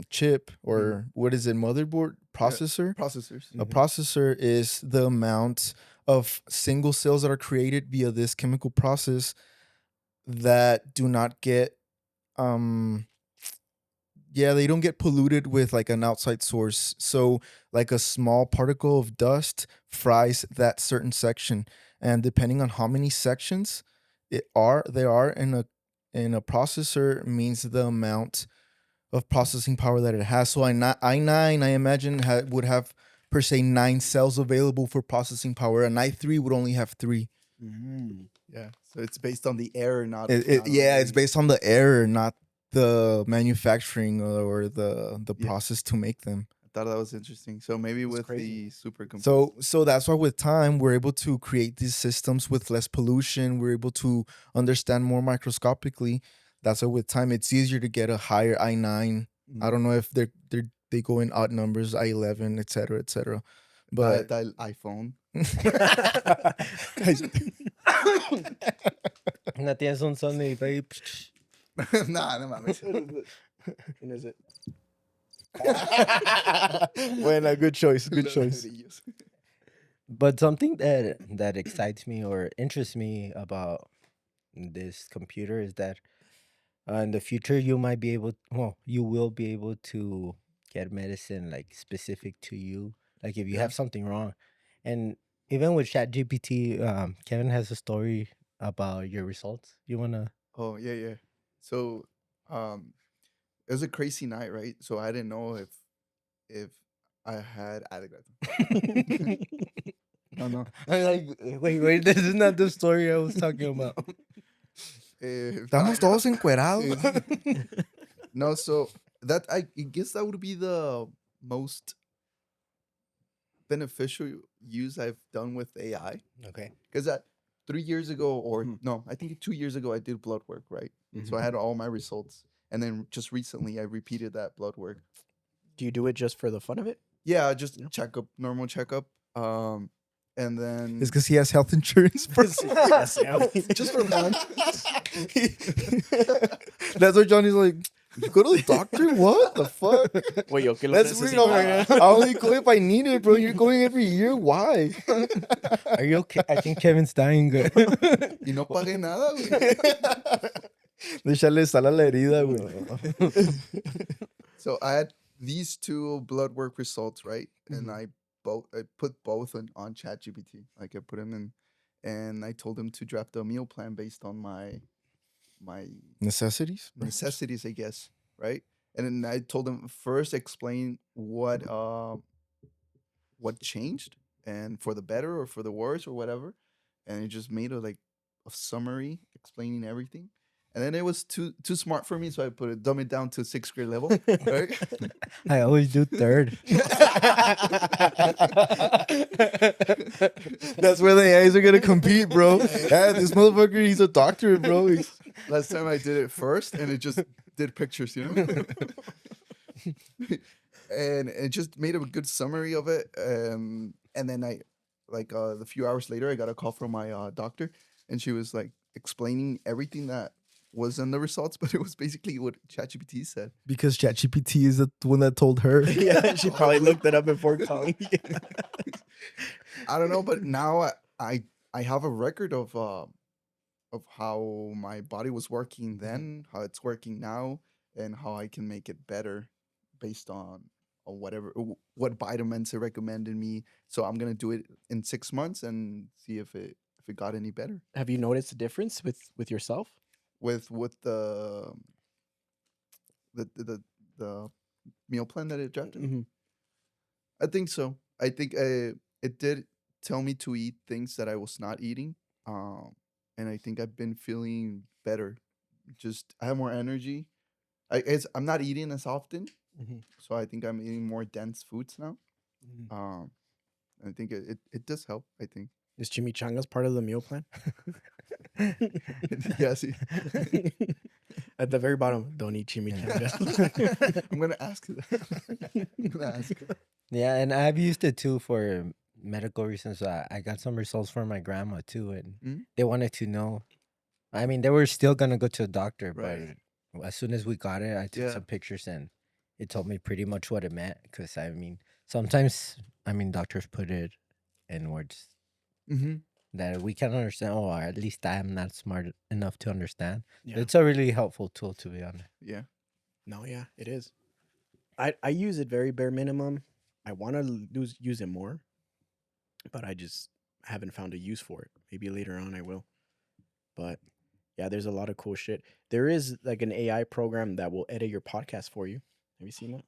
chip, or what is it, motherboard, processor? Processors. A Mhm. processor is the amount of single cells that are created via this chemical process that do not get they don't get polluted with like an outside source. So like a small particle of dust fries that certain section, and depending on how many sections there are in a processor means the amount of processing power that it has. So i9, I imagine, would have per se 9 cells available for processing power, and i3 would only have 3. Yeah. So it's based on the error, not It's based on the error, not the manufacturing or the Yeah. process to make them. I thought that was interesting. So maybe That's with crazy. the supercomputer. So that's why with time we're able to create these systems with less pollution. We're able to understand more microscopically. That's why with time it's easier to get a higher i9. I don't know if they go in odd numbers, i11, etc., etc. But the iPhone. No tienes un Sony, babe. Nah, no mames. And is it? Buena, good choice, good Los choice. ladrillos. But something that excites me or interests me about this computer is that in the future you might be able, well, you will be able to get medicine like specific to you Like if you Yeah. have something wrong, and even with ChatGPT, Kevin has a story about your results. You wanna? Oh yeah. So, it was a crazy night, right? So I didn't know if I had no. I'm like, wait, this is not the story I was talking about. Estamos todos encuerados. No, so that I guess that would be the most beneficial use I've done with AI. Okay. Because that 3 years ago, or no, I think 2 years ago, I did blood work, right? So I had all my results, and then just recently I repeated that blood work. Do you do it just for the fun of it? Yeah, just checkup, normal checkup. And then It's because he has health insurance. Bro. just for fun. That's what Johnny's like. You go to the doctor? What the fuck? Wait, yo, ¿qué lo That's weird. necesito? I only go if I need it, bro. You're going every year. Why? Are you okay? I think Kevin's dying. Good. Y no pagué nada, güey. Déjale sal a la herida, güey. So I had these two blood work results, right? And I put both on ChatGPT. Like I put them in, and I told him to draft a meal plan based on my Necessities? necessities, I guess, right? And then I told him first explain what changed and for the better or for the worse or whatever, and it just made a summary explaining everything. And then it was too smart for me, so I put it dumb it down to 6th grade level. Right? I always do third. That's where the AIs are gonna compete, bro. Yeah, this motherfucker, he's a doctor, bro. Last time I did it first, and it just did pictures, you know. And it just made a good summary of it. And then I, a few hours later, I got a call from my doctor, and she was like explaining everything that was in the results, but it was basically what ChatGPT said. Because ChatGPT is the one that told her. Yeah, she probably looked it up before calling. I don't know, but now I have a record of how my body was working then, how it's working now, and how I can make it better based on what vitamins it recommended me. So I'm gonna do it in 6 months and see if it got any better Have you noticed a difference with yourself? with the meal plan that it drafted. Mhm. I think so. I think it did tell me to eat things that I was not eating, and I think I've been feeling better. Just I have more energy. I'm not eating as often, Mhm. so I think I'm eating more dense foods now. Mhm. I think it does help. I think. Is Chimichangas part of the meal plan? Yeah, see. At the very bottom, don't eat chimichangas. I'm gonna ask. I'm gonna ask. Yeah, and I've used it too for medical reasons. I got some results for my grandma too, and they wanted to know. I mean, they were still gonna go to the doctor, Right. but as soon as we got it, I took Yeah. some pictures and it told me pretty much what it meant. Because I mean, sometimes doctors put it in words Mm-hmm. that we can understand, or at least I am not smart enough to understand. Yeah. It's a really helpful tool, to be honest. Yeah. No, yeah, it is. I use it very bare minimum. I want to use it more, but I just haven't found a use for it. Maybe later on I will. But yeah, there's a lot of cool shit. There is like an AI program that will edit your podcast for you. Have you seen that?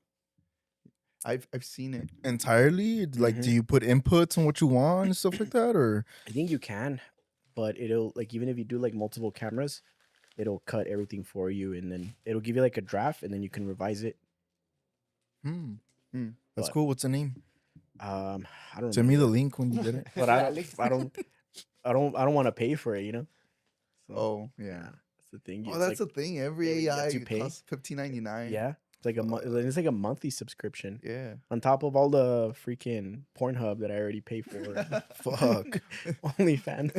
I've seen it. Entirely? Like, do you put inputs on what you want and stuff like that? Or I think you can, but it'll like even if you do like multiple cameras, it'll cut everything for you, and then it'll give you like a draft, and then you can revise it. That's But- cool. What's the name? I don't Send me the remember, link when you get it. but I don't want to pay for it. You know. So, Oh yeah. that's the thing. Oh, It's that's like, the thing. Every yeah, you have AI to pay. costs $15.99. yeah. It's like it's like a monthly subscription Yeah. on top of all the freaking Pornhub that I already pay for. Fuck. OnlyFans.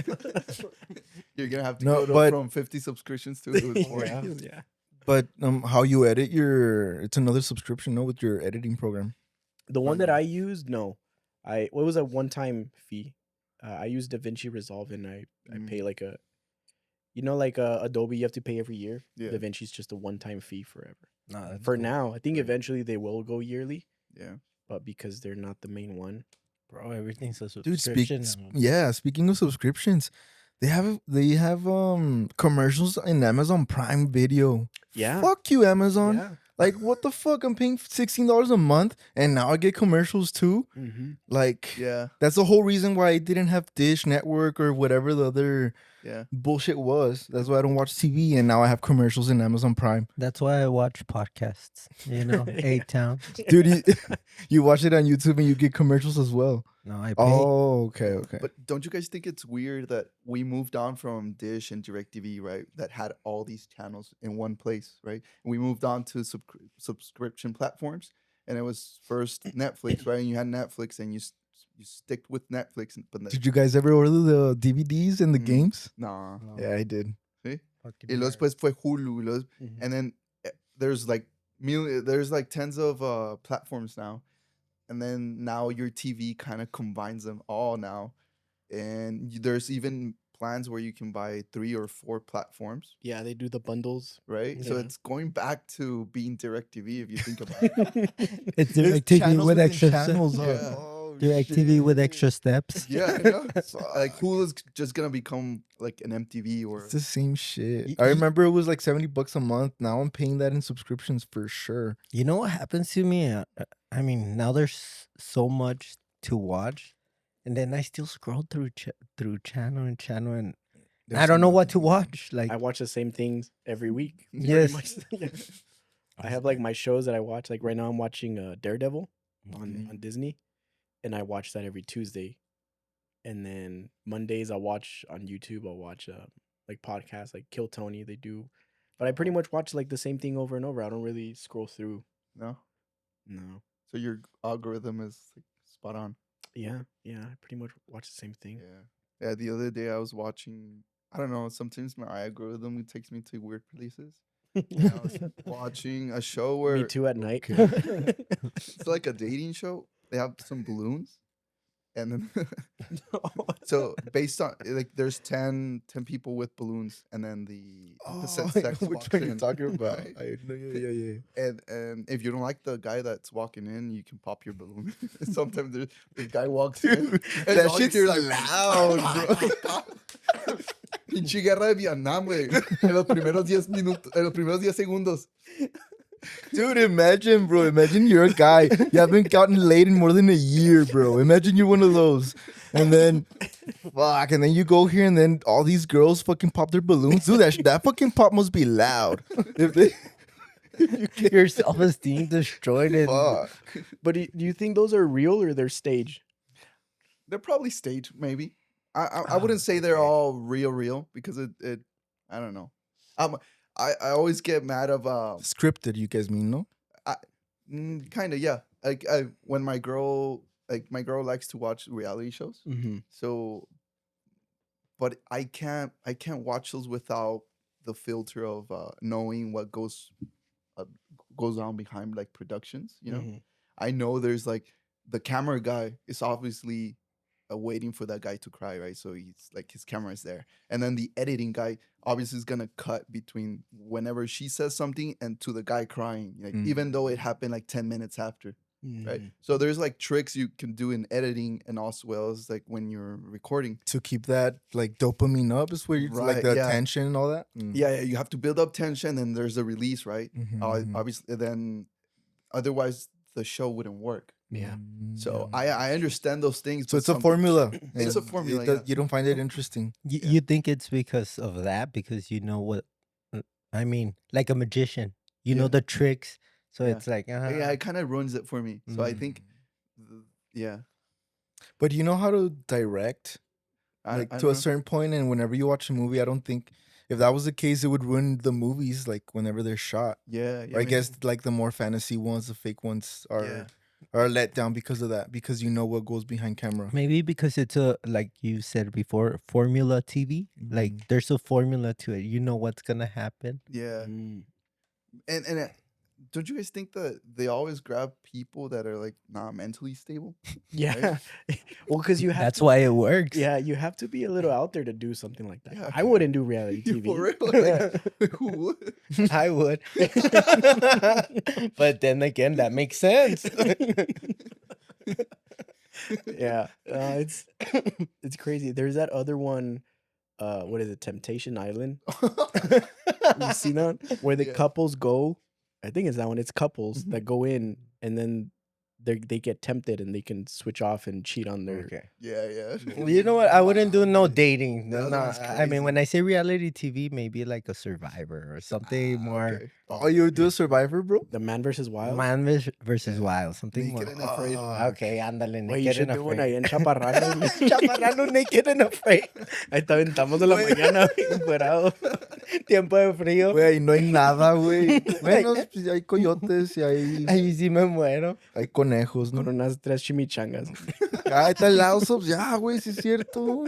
You're gonna have to No, go but- from 50 subscriptions to four. yeah. But how you edit it's another subscription, no, with your editing program. The one that I used, no. What was a one-time fee? I used DaVinci Resolve, and I pay like like Adobe, you have to pay every year. Yeah. DaVinci's just a one-time fee forever. No, that's For cool. now, I think eventually they will go yearly, Yeah. but because they're not the main one. Bro, everything's a Dude, subscription. speaking of subscriptions, they have commercials in Amazon Prime Video. Yeah. Fuck you, Amazon. Yeah. Like, what the fuck? I'm paying $16 a month, and now I get commercials too. Mm-hmm. Like, Yeah, that's the whole reason why I didn't have Dish Network or whatever the other yeah. bullshit was. That's why I don't watch TV, and now I have commercials in Amazon Prime. That's why I watch podcasts. You know, A-Town. Dude, you watch it on YouTube and you get commercials as well. No, I pay. Oh, okay. But don't you guys think it's weird that we moved on from Dish and DirecTV, right? That had all these channels in one place, right? And we moved on to subscription platforms, and it was first Netflix, right? And you had Netflix, and you stick with Netflix, but Did you guys ever order the DVDs and the Mm. games? nah. Yeah, I did. ¿Sí? Fucking Y luego nerd. después fue Hulu, y luego- Mhm. and then there's like tens of platforms now, and then now your TV kind of combines them all now, and there's even plans where you can buy 3 or 4 platforms, Yeah, they do the bundles. right? So Yeah. it's going back to being DirecTV if you think about it. It's There's DirecTV channels with within extra channels. Yeah. Oh, DirecTV with extra steps. Yeah, I know. Like Hulu's just gonna become like an MTV or It's the same shit. Y- I y- remember it was like $70 a month. Now I'm paying that in subscriptions for sure. You know what happens to me? I mean, now there's so much to watch, and then I still scroll through channel and channel, and I don't know what to watch. Like, I watch the same things every week. pretty Yes. much. Yeah. I have like my shows that I watch. Like right now, I'm watching Daredevil Okay. on Disney, and I watch that every Tuesday. And then Mondays I'll watch on YouTube. I'll watch like podcasts like Kill Tony. They do, but I pretty much watch like the same thing over and over. I don't really scroll through. no. No. So your algorithm is like spot on. Yeah. I pretty much watch the same thing. Yeah. Yeah. The other day I was watching. I don't know. Sometimes my algorithm takes me to weird places. And I was watching a show where Me too at night. it's like a dating show. They have some balloons, and then so based on like there's 10 people with balloons, and then the opposite sex which walks one you're in, talking about? right? Yeah. And if you don't like the guy that's walking in, you can pop your balloon. Sometimes the guy walks in, Dude, and that all you shit's hear is loud, bro. Pinche guerra de Vietnam, güey. En los primeros 10 minutos, en los primeros 10 segundos. Dude, imagine, bro. Imagine you're a guy. You haven't gotten laid in more than a year, bro. Imagine you're one of those. And then, fuck, and then you go here and then all these girls fucking pop their balloons. Dude, that fucking pop must be loud. If they, your self-esteem destroyed. And fuck. But do you think those are real or they're staged? They're probably staged, maybe. I wouldn't say they're all real because it I don't know. I always get mad of Scripted, you guys mean, no? kind of, yeah. Like when my girl likes to watch reality shows. Mm-hmm. So, but I can't watch those without the filter of knowing what goes on behind like productions. You know, Mhm. I know there's like the camera guy is obviously waiting for that guy to cry, right? So he's like his camera is there, and then the editing guy obviously is gonna cut between whenever she says something and to the guy crying, like even though it happened like 10 minutes after. Right. So there's like tricks you can do in editing and also well as like when you're recording. To keep that like dopamine up is where you like Right, the yeah. tension and all that. Yeah, you have to build up tension and there's a release, right? Mhm. Obviously, then otherwise the show wouldn't work. Yeah. So I understand those things. So but it's a formula. It's a and formula, it yeah. You don't find it interesting. you think it's because of that? Because you know what? I mean, like a magician. You know Yeah. the tricks. So Yeah. it's like, Yeah, it kind of ruins it for me. So I think, yeah, But do you know how to direct? Like I to don't a know. certain point, and whenever you watch a movie, I don't think if that was the case, it would ruin the movies. Like whenever they're shot, Yeah, or I guess like the more fantasy ones, the fake ones Yeah. are let down because of that. Because you know what goes behind camera. maybe because it's a, like you said before, formula TV. Like there's a formula to it. You know what's gonna happen. Yeah. Mm. And don't you guys think that they always grab people that are like not mentally stable? Yeah. Well, because you have That's to, why it works. Yeah, you have to be a little out there to do something like that. Yeah. I wouldn't do reality TV. For real? Like, who would? I would. But then again, that makes sense. Yeah, it's it's crazy. There's that other one. What is it? Temptation Island. You seen that? Where the Yeah. couples go. I think it's that one. It's couples Mhm. that go in and then they get tempted and they can switch off and cheat on their. Okay. Yeah. Well, you know what? I wouldn't do no Wow, dating. that No, one's I mean, crazy. when I say reality TV, maybe like a Survivor or something more Okay. Oh, you would do a Survivor, bro? The Man versus Wild. man versus Yeah. wild, something more. Naked and afraid. Okay, ándale, Wait, you naked should and do one afraid. ahí en Chaparrano. Chaparrano, naked and afraid. Ahí te aventamos de la mañana, encuerado. Tiempo de frío. Güey, no hay nada, güey. Bueno, pues, hay coyotes y Ahí sí me muero. hay conejos, ¿no? Con unas 3 chimichangas. Ah, ahí está el All Sup. Ya, güey, sí es cierto.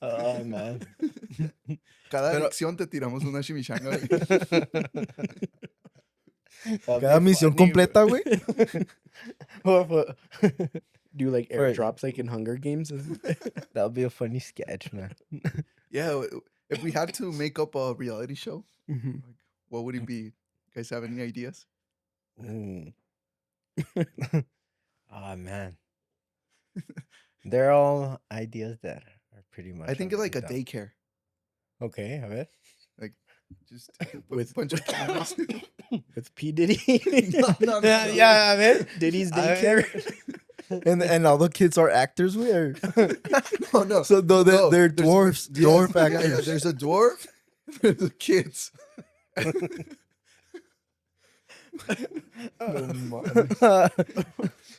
Oh, man. Cada Pero- elección te tiramos una chimichanga. Cada misión completa, güey. completa. Do you like Right. airdrops like in Hunger Games? That would be a funny sketch, man. Yeah, if we had to make up a reality show, Mhm. what would it be? You guys have any ideas? Mm. Oh, man. They're all ideas that are pretty much. I think it's like a already done. daycare. Okay, a ver. Just With- a bunch of cameras. With P. Diddy. No, Yeah, a ver. Diddy's A daycare. And all the kids are actors, güey. Oh no. So no, they're, No, they're there's- dwarfs. Yes, Dwarf yeah, actors. yeah, there's a dwarf. There's the kids.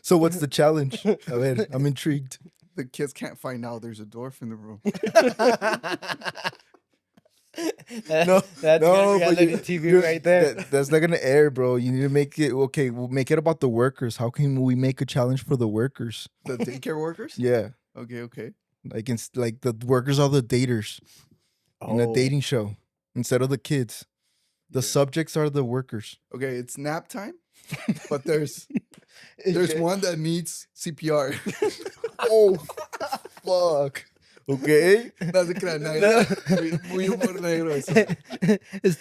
So what's the challenge? A ver, I'm intrigued. The kids can't find out there's a dwarf in the room. No, That's no, good but reality TV right there. That's not gonna air, bro. You need to make it okay. We'll make it about the workers. How can we make a challenge for the workers? The daycare workers? Yeah, Okay. like the workers are the daters in a Oh. dating show instead of the kids. The Yeah. subjects are the workers. Okay, it's nap time, but there's one that needs CPR. Oh, fuck. Okay. No se crean, no, muy humor negro eso. It's-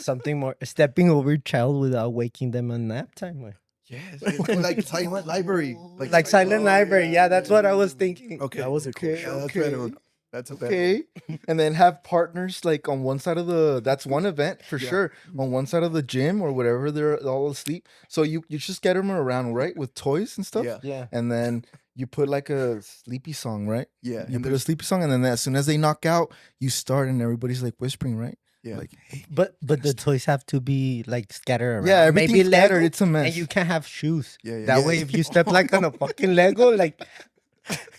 something more. Stepping over child without waking them on nap time. Like, Yes, like silent library. like Silent Library. Yeah, that's what I was thinking. Okay, That was a cool Okay, yeah, that's okay. better one. That's a better one. Okay. And then have partners like on one side of that's one event for Yeah. sure. On one side of the gym or whatever, they're all asleep. So you just get them around, right? With toys and stuff. Yeah, Yeah. And then you put like a sleepy song, right? yeah. You And put a there's, sleepy song, and then as soon as they knock out, you start, and everybody's like whispering, right? yeah. Like, hey, But the toys have to be like scattered around. yeah, everything's Maybe scattered. Lego, It's a mess. and you can't have shoes. Yeah, That yeah. way, if you step like on a fucking Lego, like,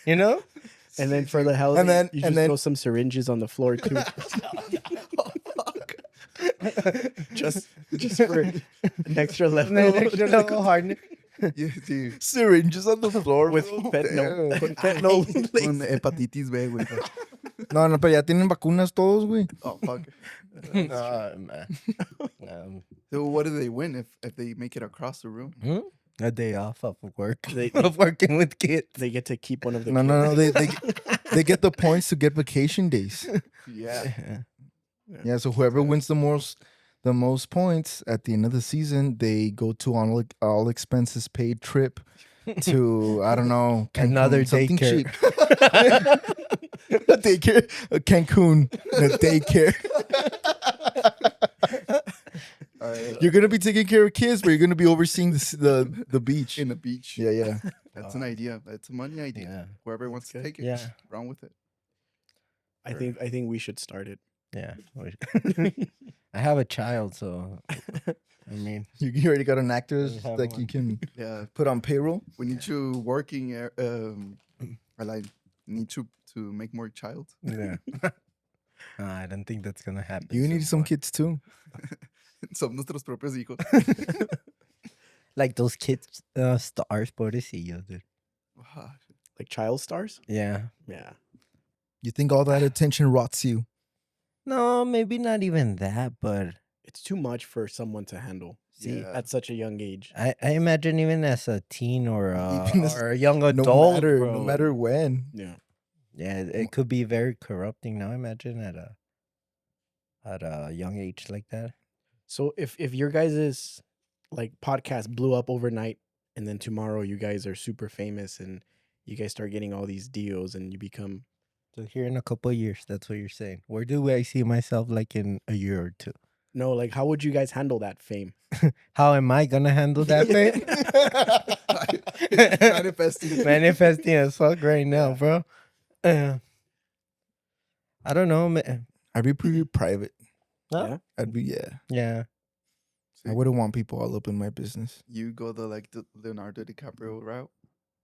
you know, And then for the hell, And then- you and just then- throw some syringes on the floor too, Oh, fuck. just for an extra level. an extra level hardness. Yeah, dude. syringes on the floor with bro. fentanyl. Damn. Con fentanyl. Con hepatitis B, güey. No, pero ya tienen vacunas todos, güey. Oh, fuck. Man. So what do they win if they make it across the room? A day off of work. They- of working with kids. They get to keep one of the. No. They get the points to get vacation days. Yeah. Yeah, so whoever wins the most points at the end of the season, they go to all expenses paid trip to I don't know Another something daycare. cheap. A daycare, a Cancun, a daycare. You're gonna be taking care of kids, but you're gonna be overseeing the beach. In the beach. Yeah. That's an idea. That's a money idea. Yeah. Whoever wants to good. take it, Yeah. run with it. I think we should start it. Yeah. I have a child, so I mean, You already got an actor You have like one. you can Yeah. put on payroll. We need you working. Or like need to make more child. yeah. I don't think that's gonna happen. You need some soon. kids too. Son nuestros propios hijos. Like those kids, stars, pobrecillos, dude. Wow. Like child stars. Yeah. Yeah. You think all that attention rots you? No, maybe not even that, but It's too much for someone to handle. See, Yeah. At such a young age. I imagine even as a teen or Even as- a young No adult, matter, bro. no matter when. Yeah. Yeah, it could be very corrupting. Now imagine at a young age like that. So if your guys' like podcast blew up overnight, and then tomorrow you guys are super famous and you guys start getting all these deals and you become So here in a couple of years, that's what you're saying. Where do I see myself like in a year or two? no, like how would you guys handle that fame? How am I gonna handle that thing? Manifesting. Manifesting as fuck right now, bro. I don't know, man. I'd be pretty private. Huh? Yeah. I'd be Yeah. I wouldn't want people all up in my business. You go the Leonardo DiCaprio route.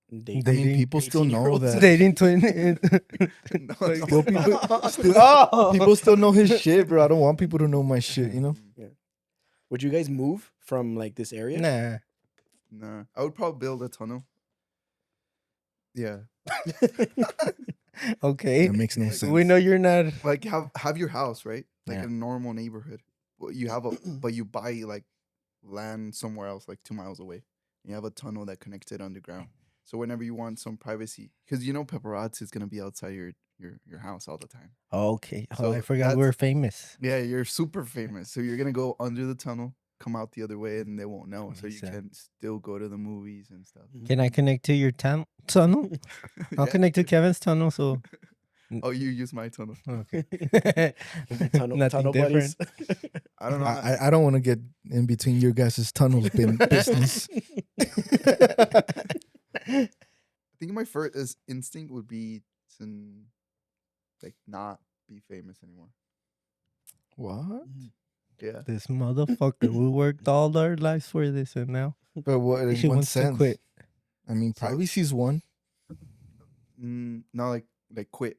They, I mean, people still know 18-year-olds. that. Dating twin. No, Like- Well, Oh! people still know his shit, bro. I don't want people to know my shit, you know? Would you guys move from like this area? Nah. Nah, I would probably build a tunnel. Yeah, Okay. That makes no sense. We know you're not. like have your house right, like Yeah. a normal neighborhood. Well, you have but you buy like land somewhere else, like 2 miles away. You have a tunnel that connects it underground. So whenever you want some privacy, because paparazzi is gonna be outside your house all the time. Okay. Oh, So I forgot we were famous. Yeah, you're super famous, so you're gonna go under the tunnel, come out the other way, and they won't know. So you Makes sense. can still go to the movies and stuff. Can I connect to your tunnel? I'll Yeah. connect to Kevin's tunnel. So Oh, you use my tunnel. okay. tunnel, Nothing tunnel buddies. I don't know. I don't want to get in between your guys' tunnels business. I think my first instinct would be to like not be famous anymore. What? Yeah. This motherfucker. We worked all our lives for this, and now But what in she what wants to sense? quit. I mean, So- privacy is one. No, like quit.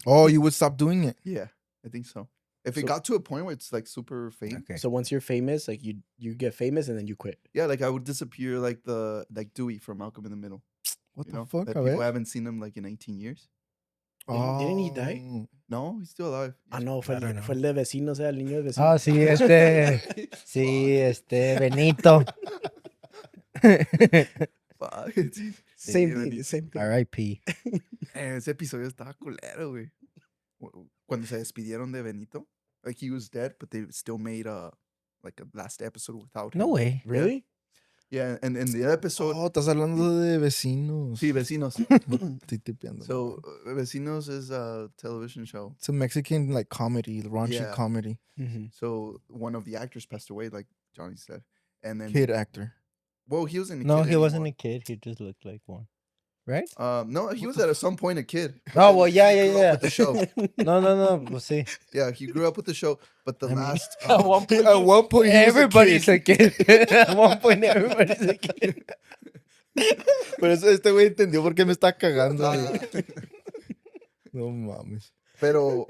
Oh, you would stop doing it. Yeah, I think so. If it So- got to a point where it's like super fame, Okay. So once you're famous, like you get famous and then you quit. yeah, like I would disappear like Dewey from Malcolm in the Middle. What You the know, fuck? that A people ver. haven't seen him like in 18 years. Didn't he die? Oh. No, he's still alive. Ah, no, fue I don't el, know. fue el de vecino, o sea, el niño de vecino. Ah, sí, sí, Benito. Fuck. Same Sí, thing, same thing. R.I.P. Ese episodio estaba culero, güey. Cuando se despidieron de Benito, like he was dead, but they still made a last episode without him. No way. Really? Yeah, and in the episode, Oh, estás hablando de vecinos. sí, Vecinos. Estoy tipeando. So Vecinos is a television show. It's a Mexican like comedy, raunchy Yeah. comedy. Mm-hmm. So one of the actors passed away, like Johnny said, and then Kid actor. Well, he wasn't. No, he wasn't a kid. He just looked like one. Right? No, he was at some point a kid. Oh, well, yeah, He grew up yeah, With the show. No. We'll see. Yeah, he grew up with the show, but the I mean, last. at one point, At one point, he was a everybody's kid. a kid. At one point, everybody's a kid. Pero este güey entendió por qué me está cagando. güey. No mames. Pero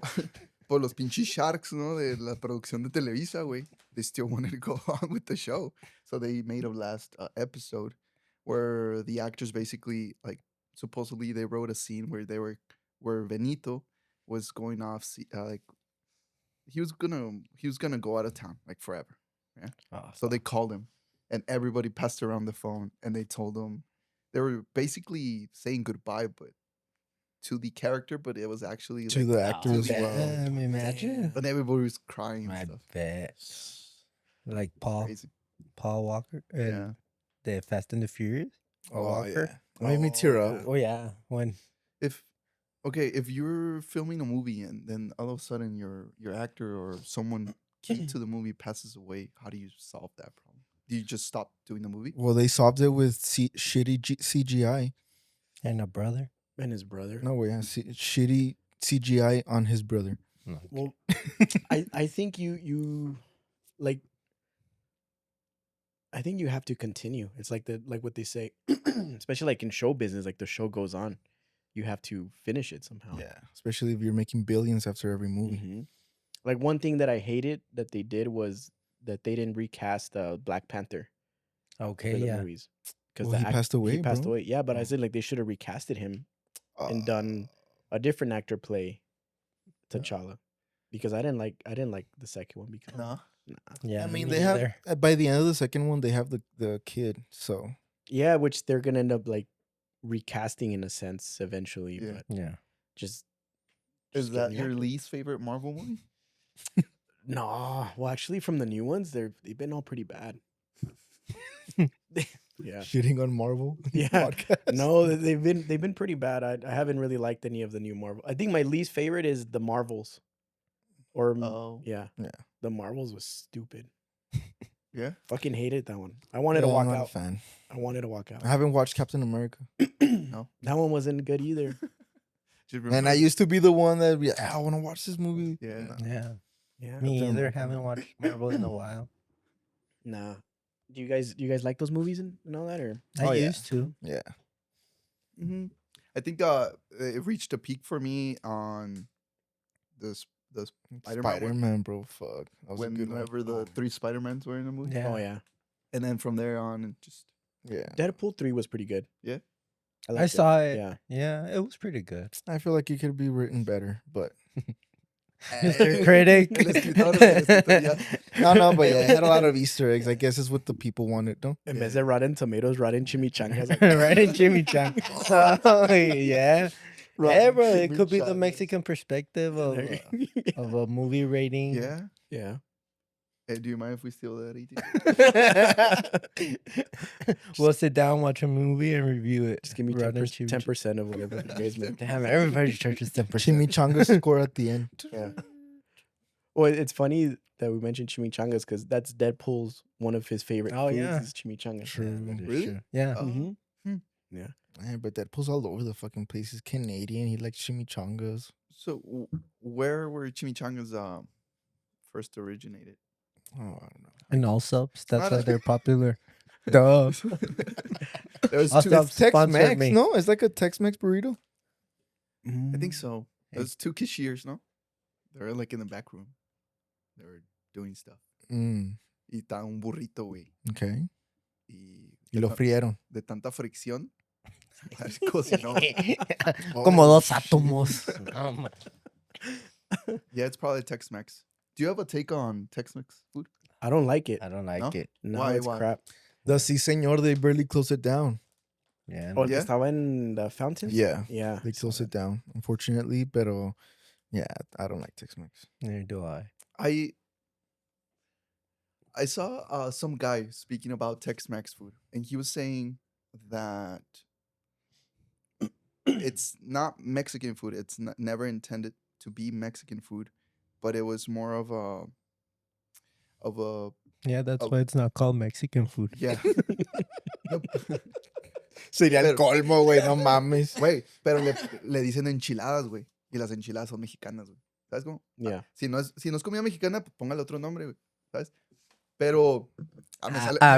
por los pinches sharks, ¿no? De la producción de Televisa, güey. They still wanted to go on with the show. So they made a last episode where the actors basically, like, supposedly they wrote a scene where Benito was going off, like, he was gonna go out of town, like, forever. Oh, So they called him, and everybody passed around the phone, and they told him they were basically saying goodbye, but to the character, but it was actually To the actor as well. damn, imagine. But everybody was crying I and stuff. bet. Like Paul Crazy. Walker and Yeah. the Fast and the Furious. Oh, Walker. yeah. Made me tear up. Oh yeah, when If you're filming a movie and then all of a sudden your actor or someone key to the movie passes away, how do you solve that problem? Do you just stop doing the movie? Well, they solved it with shitty CGI. and a brother. And his brother. No way, shitty CGI on his brother. No. Well, I think you like. I think you have to continue. It's like what they say, especially like in show business. Like the show goes on, you have to finish it somehow. Yeah, especially if you're making billions after every movie. Mhm. Like one thing that I hated that they did was that they didn't recast Black Panther Okay, for the yeah. movies because Well, he passed away, He passed bro. away. Yeah, but I Oh. said like they should have recasted him and done a different actor play T'Challa because I didn't like the second one because No. Yeah, I mean, me they have neither. by the end of the second one, they have the kid. So yeah, which they're gonna end up like recasting in a sense eventually, Yeah. but Yeah. just Is that getting your actors. least favorite Marvel movie? no. Well, actually, from the new ones, they've been all pretty bad. Yeah. Shitting on Marvel. Yeah. podcast. No, they've been pretty bad. I haven't really liked any of the new Marvel. I think my least favorite is the Marvels. Or Oh, yeah. Yeah. The Marvels was stupid. yeah. Fucking hated that one. I wanted to Yeah, walk I'm not out. a fan. I wanted to walk out. I haven't watched Captain America. No. That one wasn't good either. Just And I used to be the one that be, I want to watch this movie. Yeah. Nah. Yeah. Yeah. Me Captain either. America. Haven't watched Marvel in a while. Nah. Do you guys like those movies and all that or? I Oh, yeah. used to. Yeah. Hmm. I think it reached a peak for me on the Spider-Man Spider-Man, bro. Fuck. That was a good one. whenever the 3 Spider-Mans were in the movie. Yeah. Oh yeah. And then from there on, it just Yeah. Deadpool 3 was pretty good. Yeah. I liked saw it. Yeah. Yeah, it was pretty good. I feel like it could be written better, but Mr. Critic. El escritor, yeah. no, but yeah, it had a lot of Easter eggs. I guess it's what the people wanted, no? In vez de Rotten Tomatoes, Rotten Chimichangas. Like, Right in Chimichangas. Oh, yeah. Yeah, bro. It could be the Chimichangas. Mexican perspective of a movie rating. Yeah. yeah. Hey, do you mind if we steal that? We'll sit down, watch a movie, and review it. Just give me Rotten 10% of whatever you guys make. Damn, everybody charges 10%. Chimichangas score at the end. Yeah. Well, it's funny that we mentioned chimichangas because that's Deadpool's one of his favorite Oh, foods yeah. is chimichangas. True. Really? Yeah. Oh. Mhm. Yeah, but Deadpool's all over the fucking place. He's Canadian. He likes chimichangas. So, where were chimichangas first originated? Oh, I don't know. And all subs. That's Not why a- they're popular. Duh. There's All two. subs Tex sponsored Mex, me. no? It's like a Tex Mex burrito. I think so. There's 2 cashiers, no? They're like in the back room. They were doing stuff. Mm, Y está un burrito, güey. okay. Y Y lo frieron. de tanta fricción. Cocinó. Como dos átomos. No, man. Yeah, it's probably Tex-Mex. Do you have a take on Tex-Mex food? I don't like it. I don't like No? it. No, Why, it's why? crap. The Si Senor, they barely close it down. Yeah. Oh, el que Yeah? estaba en the fountain? Yeah. Yeah. They close it down, unfortunately. Pero, yeah, I don't like Tex Mex. Neither do I. I saw some guy speaking about Tex-Mex food, and he was saying that it's not Mexican food. It's never intended to be Mexican food, but it was more of a Yeah, that's Oh. why it's not called Mexican food. yeah. Sería el colmo, güey, no mames. Güey, pero le dicen enchiladas, güey, y las enchiladas son mexicanas, güey. ¿Sabes cómo? Yeah. Si no es comida mexicana, pues póngale otro nombre, güey. ¿Sabes? Pero me sale, A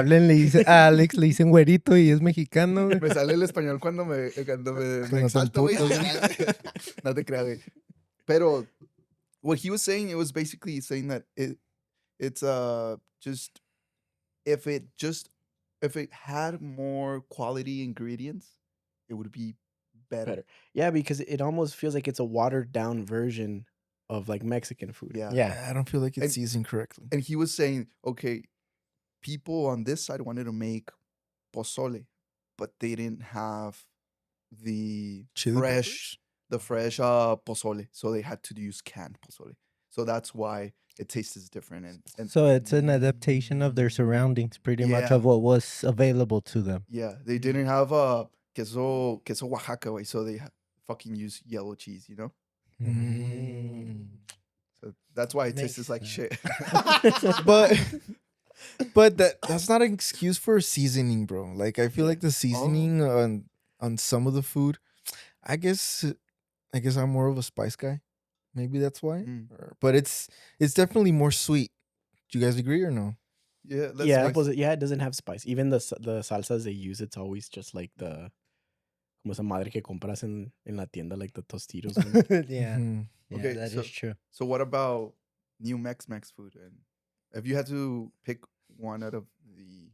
Alex le dicen güerito y es mexicano. güey. me sale el español cuando me Cuando te exalto, güey. emputas, No te creas, güey. Pero what he was saying, it was basically saying that it's just if it had more quality ingredients, it would be better. Yeah, because it almost feels like it's a watered down version of like Mexican food. Yeah. Yeah. I don't feel like it's And- seasoned correctly. And he was saying, okay, people on this side wanted to make pozole, but they didn't have the Chili fresh pozole, so they had to use canned pozole. So that's why it tastes different. And So it's an adaptation of their surroundings, pretty much Yeah. of what was available to them. yeah, they didn't have queso Oaxaca, way, so they fucking use yellow cheese, you know. Mm. So that's why it Makes tastes like sense. shit. But that's not an excuse for seasoning, bro. Like I feel like the seasoning on some of the food, I guess I'm more of a spice guy. Maybe that's why. Mm. But it's definitely more sweet. Do you guys agree or no? Yeah, that's Yeah, nice. it doesn't have spice. Even the salsas they use, it's always just like the como esa madre que compras en la tienda, like the Tostitos. one. Yeah. Mhm. Yeah, Okay, that is true. So what about new Mex food? And if you had to pick one out of the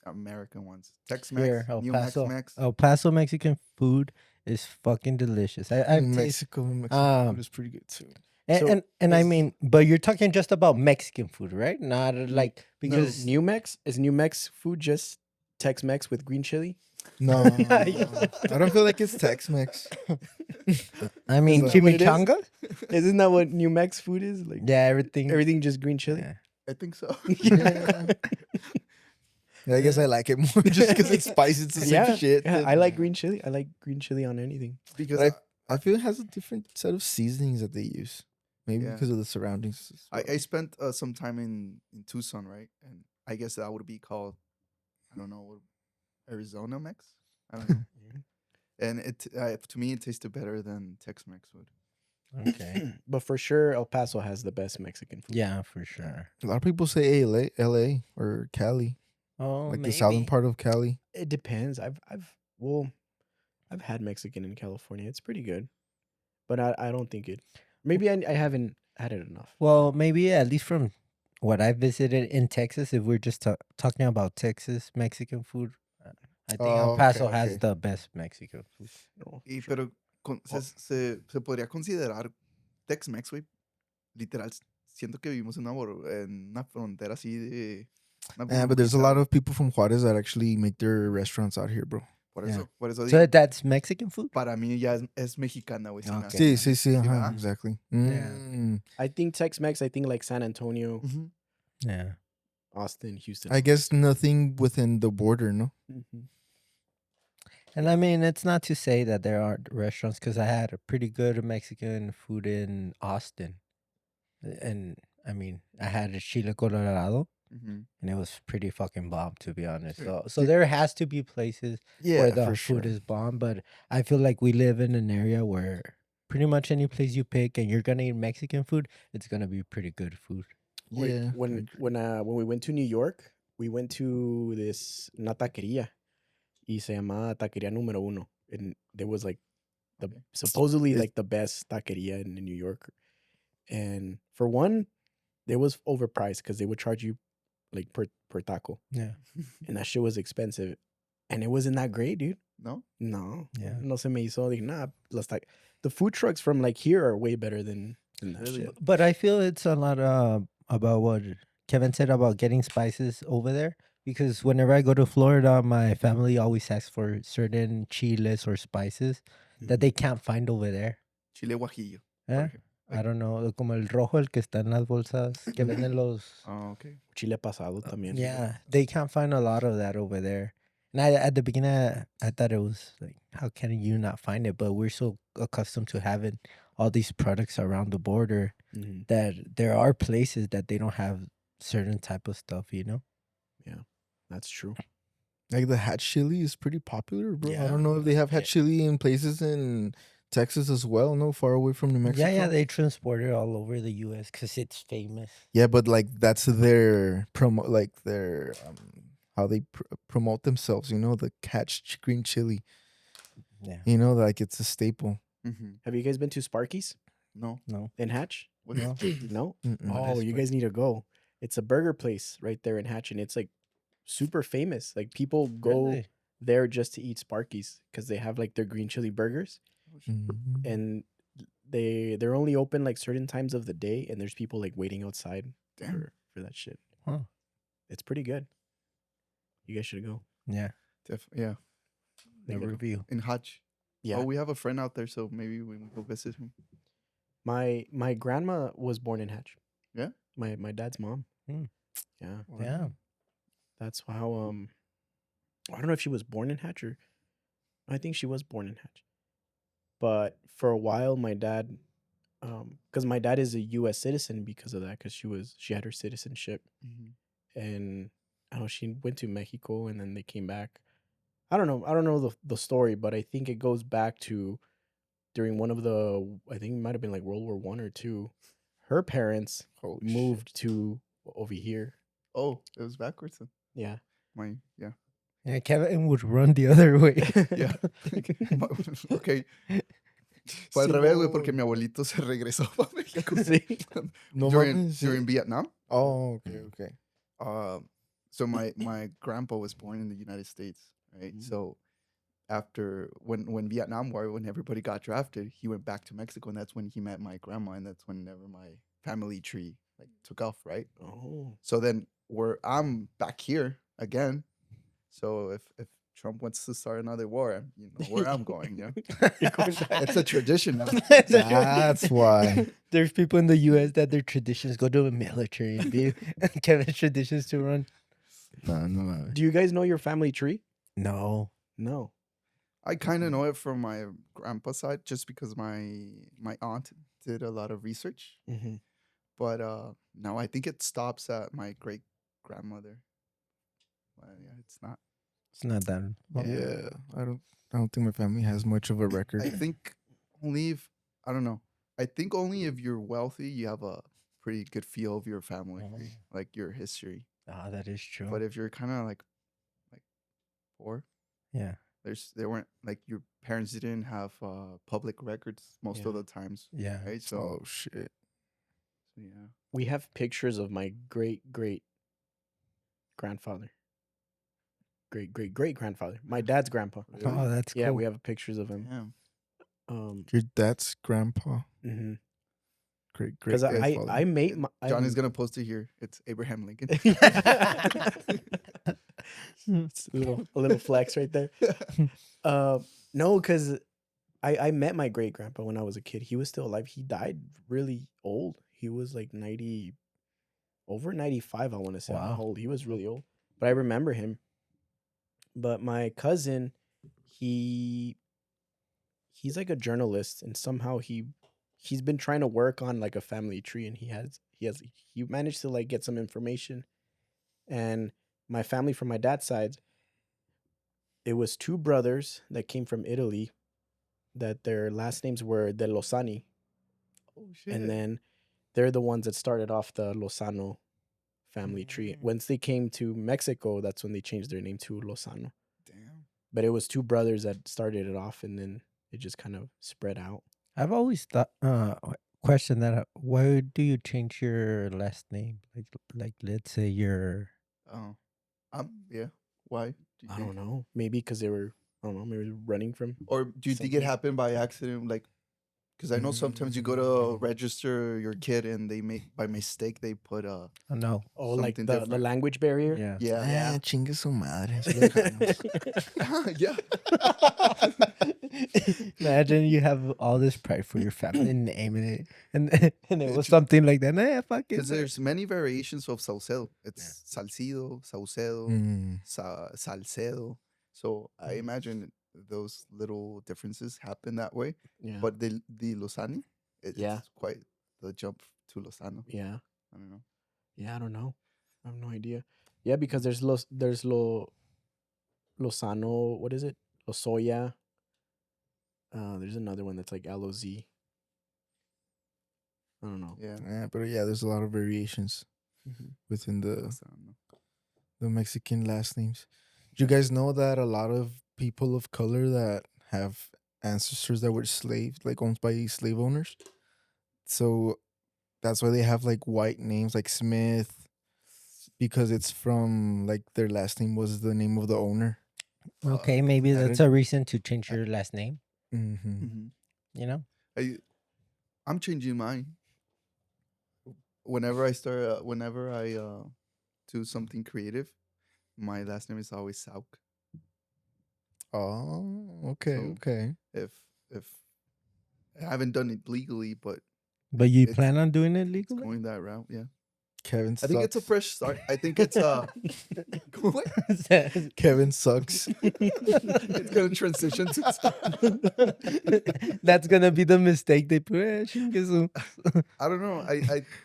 American ones, Tex-Mex, Here, El new Paso. Mex. El Paso Mexican food is fucking delicious. I've tasted, Mexican um, food is pretty good too. and So I is- mean, but you're talking just about Mexican food, right? Not like because New Mex is New Mex food just Tex Mex with green chili. No, Yeah. I don't feel like it's Tex-Mex. I mean Is that what it is? chimichanga. Isn't that what New Mex food is? Like Yeah, everything. everything just green chili. Yeah. I think so. Yeah. I guess I like it more just because it's spicy. It's the same Yeah, shit. yeah, that- I like green chili. I like green chili on anything. Because But I feel it has a different set of seasonings that they use. Maybe Yeah. because of the surroundings. as I well. spent some time in Tucson, right? And I guess that would be called, I don't know, Arizona Mex. I don't know. And it to me it tasted better than Tex-Mex would. Okay. But for sure, El Paso has the best Mexican food. Yeah, for sure. A lot of people say LA or Cali, Oh, like maybe. the southern part of Cali. It depends. I've had Mexican in California. It's pretty good, but I don't think it. Maybe I haven't had it enough. Well, maybe at least from what I visited in Texas, if we're just talking about Texas Mexican food, I think El Oh, Paso okay, has okay. the best Mexican food. No, Y sure. pero se podría considerar Tex-Mex, güey. Literal, siento que vivimos en una frontera así de. Yeah, but there's a lot of people from Juarez that actually make their restaurants out here, bro. Por Yeah. eso, por eso So digo, that's Mexican food? para mí ya es mexicana, güey. sin Okay. nada. Sí, Sí, ajá, ¿verdad? exactly. Yeah. Mm. I think Tex-Mex. I think like San Antonio, Ujú. Yeah. Austin, Houston. I guess nothing within the border, no? Mhm. And I mean, it's not to say that there aren't restaurants because I had a pretty good Mexican food in Austin. And I mean, I had a chile colorado Ujú. and it was pretty fucking bomb, to be honest. Yeah. So there has to be places where the for food sure. is bomb, but I feel like we live in an area where pretty much any place you pick and you're gonna eat Mexican food, it's gonna be pretty good food. Wait, Yeah. when we went to New York, we went to una taquería, y se llamaba Taquería Número Uno, and there was like supposedly It's- like the best taquería in New York, and for one, it was overpriced because they would charge you like per taco, Yeah. and that shit was expensive, and it wasn't that great, dude. ¿No? No, Yeah. no se me hizo. Like, nah, the food trucks from like here are way better than that Really? shit. But I feel it's a lot about what Kevin said about getting spices over there. Because whenever I go to Florida, my family always asks for certain chiles or spices that they can't find over there. Chile guajillo. Eh? I don't know, como el rojo, el que está en las bolsas que venden los. Ah, okay. Chile pasado también. Yeah, they can't find a lot of that over there. And at the beginning, I thought it was like, how can you not find it? But we're so accustomed to having all these products around the border Mhm. that there are places that they don't have certain type of stuff, you know? That's true. Like the hat chili is pretty popular, bro. I Yeah. don't know if they have hat chili in places in Texas as well, no, far away from New Mexico. Yeah, they transport it all over the U.S. because it's famous. Yeah, but like that's their promo, like their how they promote themselves. You know, the catch green chili. Yeah. You know, like it's a staple. Mhm. Have you guys been to Sparky's No. No. in Hatch? What is No. it? No. Mm-mm. Oh, is you guys need to go. It's a burger place right there in Hatch, and it's like super famous. Like people go Really? there just to eat Sparky's because they have like their green chili burgers, Mhm. and they're only open like certain times of the day, and there's people like waiting outside Damn. for that shit. Huh. It's pretty good. You guys should go. Yeah. Yeah. The They got- review. In Hutch. Yeah. Oh, we have a friend out there, so maybe we can go visit him. My grandma was born in Hatch. Yeah? My dad's mom. Hmm. Yeah. Yeah. That's how I don't know if she was born in Hatch or I think she was born in Hatch. But for a while my dad because my dad is a US citizen because of that, because she had her citizenship, and I don't know, she went to Mexico and then they came back. I don't know the story, but I think it goes back to during one of the, I think it might have been like World War One or two. Her parents Holy shit. moved to over here. Oh, it was backwards then. Yeah. Yeah. Yeah, Kevin would run the other way. Yeah. Ok. Fue al revés, güey, porque mi abuelito se regresó para México. Sí. No during, mames, during Vietnam. Oh, okay. So my grandpa was born in the United States, right? So after when Vietnam War, when everybody got drafted, he went back to Mexico, and that's when he met my grandma, and that's whenever my family tree like took off, right? Oh. So then I'm back here again. So if Trump wants to start another war, you know where I'm going. Yeah, it's a tradition now. That's why. There's people in the U.S. that their traditions go to the military and be Kevin's traditions to run. No. Do you guys know your family tree? No. No. I kind of know it from my grandpa's side, just because my aunt did a lot of research. Mm-hmm. But no, I think it stops at my great grandmother. Yeah, it's not. It's not that. Well, Yeah, I don't think my family has much of a record. I think only if I don't know. I think only if you're wealthy, you have a pretty good feel of your family, like your history. Ah, that is true. But if you're kind of like poor, yeah. there weren't like your parents didn't have public records most of Yeah. the times, Yeah. right? So Oh shit. yeah, We have pictures of my great grandfather. Great grandfather. My dad's grandpa. Really? Oh, that's Yeah, cool. we have pictures of him. damn. Your dad's grandpa. Mhm. Great Because grandfather. I made my John is gonna post it here. It's Abraham Lincoln. It's a little flex right there. No, because I met my great grandpa when I was a kid. He was still alive. He died really old. He was like 90, over 95, I want to say. I don't know Wow. how old. He was really old. But I remember him. But my cousin, he's like a journalist, and somehow he's been trying to work on like a family tree, and he managed to like get some information. And my family from my dad's side, it was two brothers that came from Italy, that their last names were De Lozani, Oh shit. and then they're the ones that started off the Lozano family tree. Once they came to Mexico, that's when they changed their name to Lozano. Damn. But it was two brothers that started it off, and then it just kind of spread out. I've always thought, question that. Why do you change your last name? Like, let's say your. Oh. Yeah. Why? Do you I think? don't know. Maybe because they were, I don't know, maybe running from. Or do you think it Something. happened by accident? Like, because I know sometimes you go to register your kid and they by mistake they put Oh, no. Oh, like something the different. language barrier. Yeah. yeah. Chingue su madre. Yeah. Imagine you have all this pride for your family name and it was something like that. Nah, fuck it. Because there's many variations of Saucedo. It's Salcido, Saucedo, Mm. Salcedo. So I imagine those little differences happen that way. Yeah. But the Lozani, Yeah. it's quite the jump to Lozano. Yeah. I don't know. Yeah, I don't know. I have no idea. Yeah, because there's Lozano, what is it? Lozoya. There's another one that's like LOZ. I don't know. Yeah. Yeah, but yeah, there's a lot of variations within Lozano. the Mexican last names. Do you guys know that a lot of people of color that have ancestors that were slaves, like owned by slave owners? So that's why they have like white names like Smith, because it's from like their last name was the name of the owner. Okay, maybe I that's don't- a reason to change your last name. Mm-hmm. You know? I'm changing mine. Whenever I do something creative, my last name is always Sauk. Oh, okay, So- okay. If I haven't done it legally, but But you It's- plan on doing it it's legally? going that route. Yeah. Kevin I think it's a sucks. fresh start. I think it's what? Kevin sucks. It's gonna transition to That's gonna be the mistake they put. Chingue I don't know.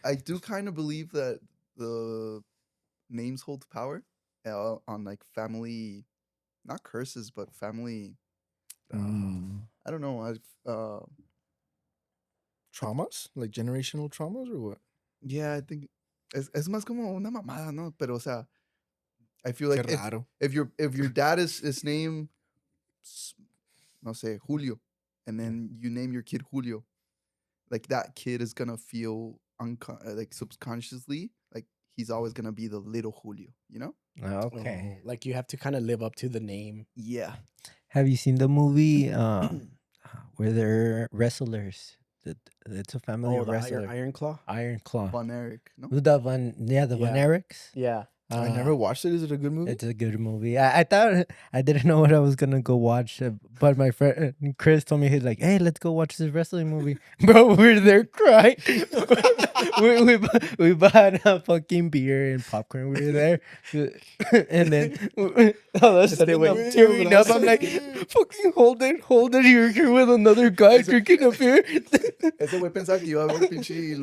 I do kind of believe that the names hold power on like family, not curses, but family. Mm. I don't know. Traumas? Like generational traumas or what? Yeah, I think es más como una mamada, ¿no? Pero o sea, I feel like Qué raro. if your dad is named, no sé, Julio, and then you name your kid Julio, like that kid is gonna feel like subconsciously like he's always gonna be the little Julio, you know? Okay. Oh, like you have to kind of live up to the name. Yeah. Have you seen the movie where they're wrestlers? It's a family Oh, of the wrestlers. Iron Claw. Iron Claw. Von Eric, no? The Von Yeah. Erichs. Yeah. I never watched it. Is it a good movie? It's a good movie. I thought I didn't know what I was gonna go watch, but my friend Chris told me, he's like, "Hey, let's go watch this wrestling movie." Bro, we're there crying. we bought a fucking beer and popcorn. We were there, and then all of a sudden I'm tearing up. I'm like, "Fucking hold it! You're here with another guy drinking a beer." Ese güey pensaba que iba a ver pinche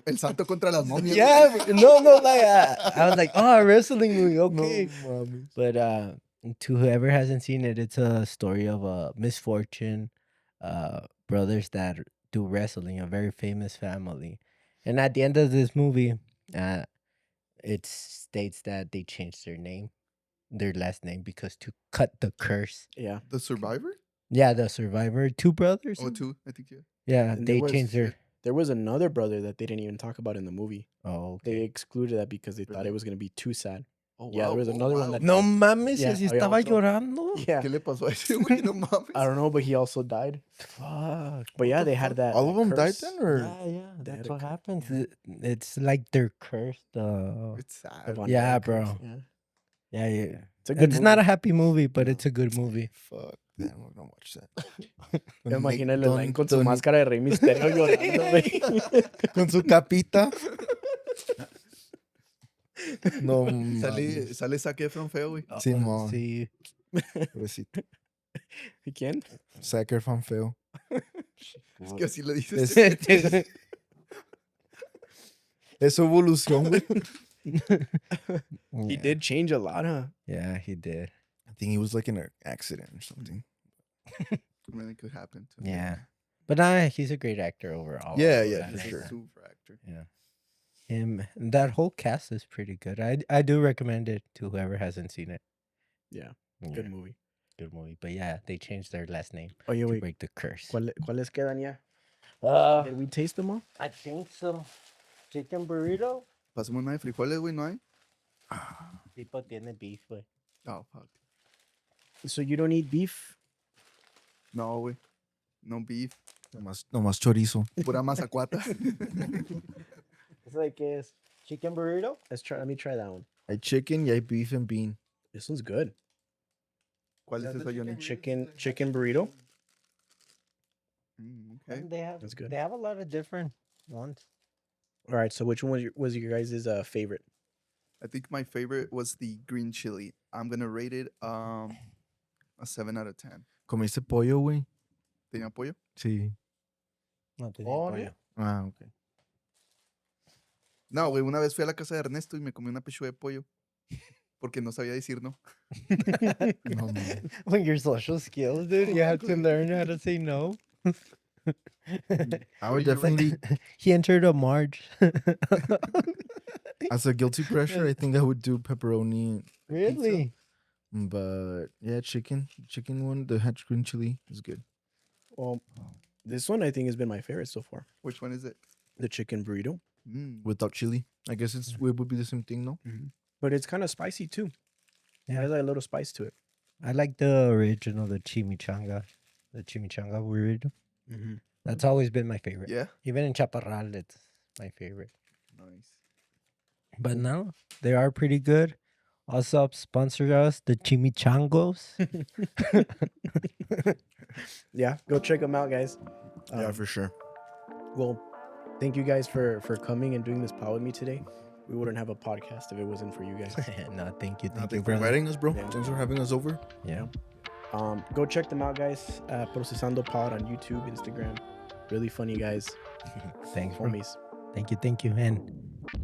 el santo contra las momias. Yeah, no, like I was like, "Oh, a wrestling movie, okay." mames. But to whoever hasn't seen it, it's a story of a misfortune, brothers that do wrestling, a very famous family. And at the end of this movie, it states that they changed their last name, because to cut the curse. Yeah. The Survivor? Yeah, the survivor, two brothers. Oh, two, I think, yeah. Yeah, And they there changed their. There was another brother that they didn't even talk about in the movie. Oh, okay. They excluded that because they thought Really? it was going to be too sad. Oh, Yeah, there was another one that- No mames, Yeah, si había estaba otro. llorando. Yeah. ¿Qué le pasó a ese güey? No mames. I don't know, but he also died. Fuck. But yeah, they had that. All of that them died curse. then, or Yeah, They that's had a what cur- happens. yeah. It's like they're cursed. It's The sad. Von Yeah, Erich bro. curse, Yeah. Yeah. It's a good It's not a movie. happy movie, but it's a good movie. fuck? Damn, we're gonna watch that. Me imagino el Don- Elaine con su Don- máscara de Rey Misterio llorando, güey. con su capita. No, Sale Zac Efron feo, güey. Simón. Sí. pobrecito. ¿Y quién? Zac Efron feo. Es que así le dices. Es su evolución, güey. He did change a lot, huh? Yeah, he did. I think he was like in an accident or something. I mean, it could happen. To Yeah. But he's a great actor overall. Yeah, That yeah, for He's is- a sure. super actor. Yeah. That whole cast is pretty good. I do recommend it to whoever hasn't seen it. Yeah, Yeah, good movie. good movie. But yeah, they changed their last name Oye, to güey, break the curse. ¿cuáles quedan ya? Did we taste them all? I think so. Chicken burrito. Pásame una de frijoles, güey, ¿no hay? Tipo tiene beef, güey. Oh, fuck. So you don't eat beef? No, güey. No beef. Nomás chorizo. Pura mazacuata. It's like es chicken burrito. Let me try that one. Hay chicken y hay beef and bean. This one's good. ¿Cuál es eso, Johnny? Chicken burrito. Okay. That's good. They have a lot of different ones. All right, so which one was your guys' favorite? I think my favorite was the green chili. I'm gonna rate it a 7 out of 10. ¿Comiste pollo, güey? ¿Tenía pollo? Sí. No, tenía Oh, pollo. Ah, ok. No, güey, una vez fui a la casa de Ernesto y me comí una pechuga de pollo. Porque no sabía decir no. No, man. When your social skills, dude, you have to learn how to say no. I would do you rate definitely, He entered a march. as a guilty pleasure, I think I would do pepperoni. Really? But yeah, chicken one, the hatch green chili is good. Well, this one I think has been my favorite so far. Which one is it? The chicken burrito. Without chili. I guess it would be the same thing, no? But it's kind of spicy too. It has like a little spice to it. I like the original, the chimichanga burrito. Mm-hmm. That's always been my favorite. Yeah. Even in Chaparral, it's my favorite. Nice. But no, they are pretty good. All Sup sponsor us, the Chimichangos. Yeah, go check them out, guys. Yeah, for sure. Well, thank you guys for coming and doing this pod with me today. We wouldn't have a podcast if it wasn't for you guys. No, thank you, Thank you, you for brother. inviting us, bro. Yeah. Thanks for having us over. Yeah. Go check them out, guys. Procesando Pod on YouTube, Instagram. Really funny guys. Thanks, bro. Homies. Thank you. And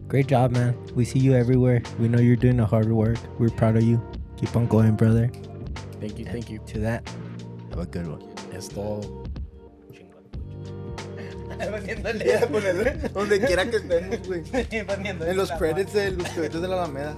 great job, man. We see you everywhere. We know you're doing the hard work. We're proud of you. Keep on going, brother. Thank you. And Thank you. To that, have a good one. Esto. Donde quiera que estemos, güey. En los credits de la Alameda.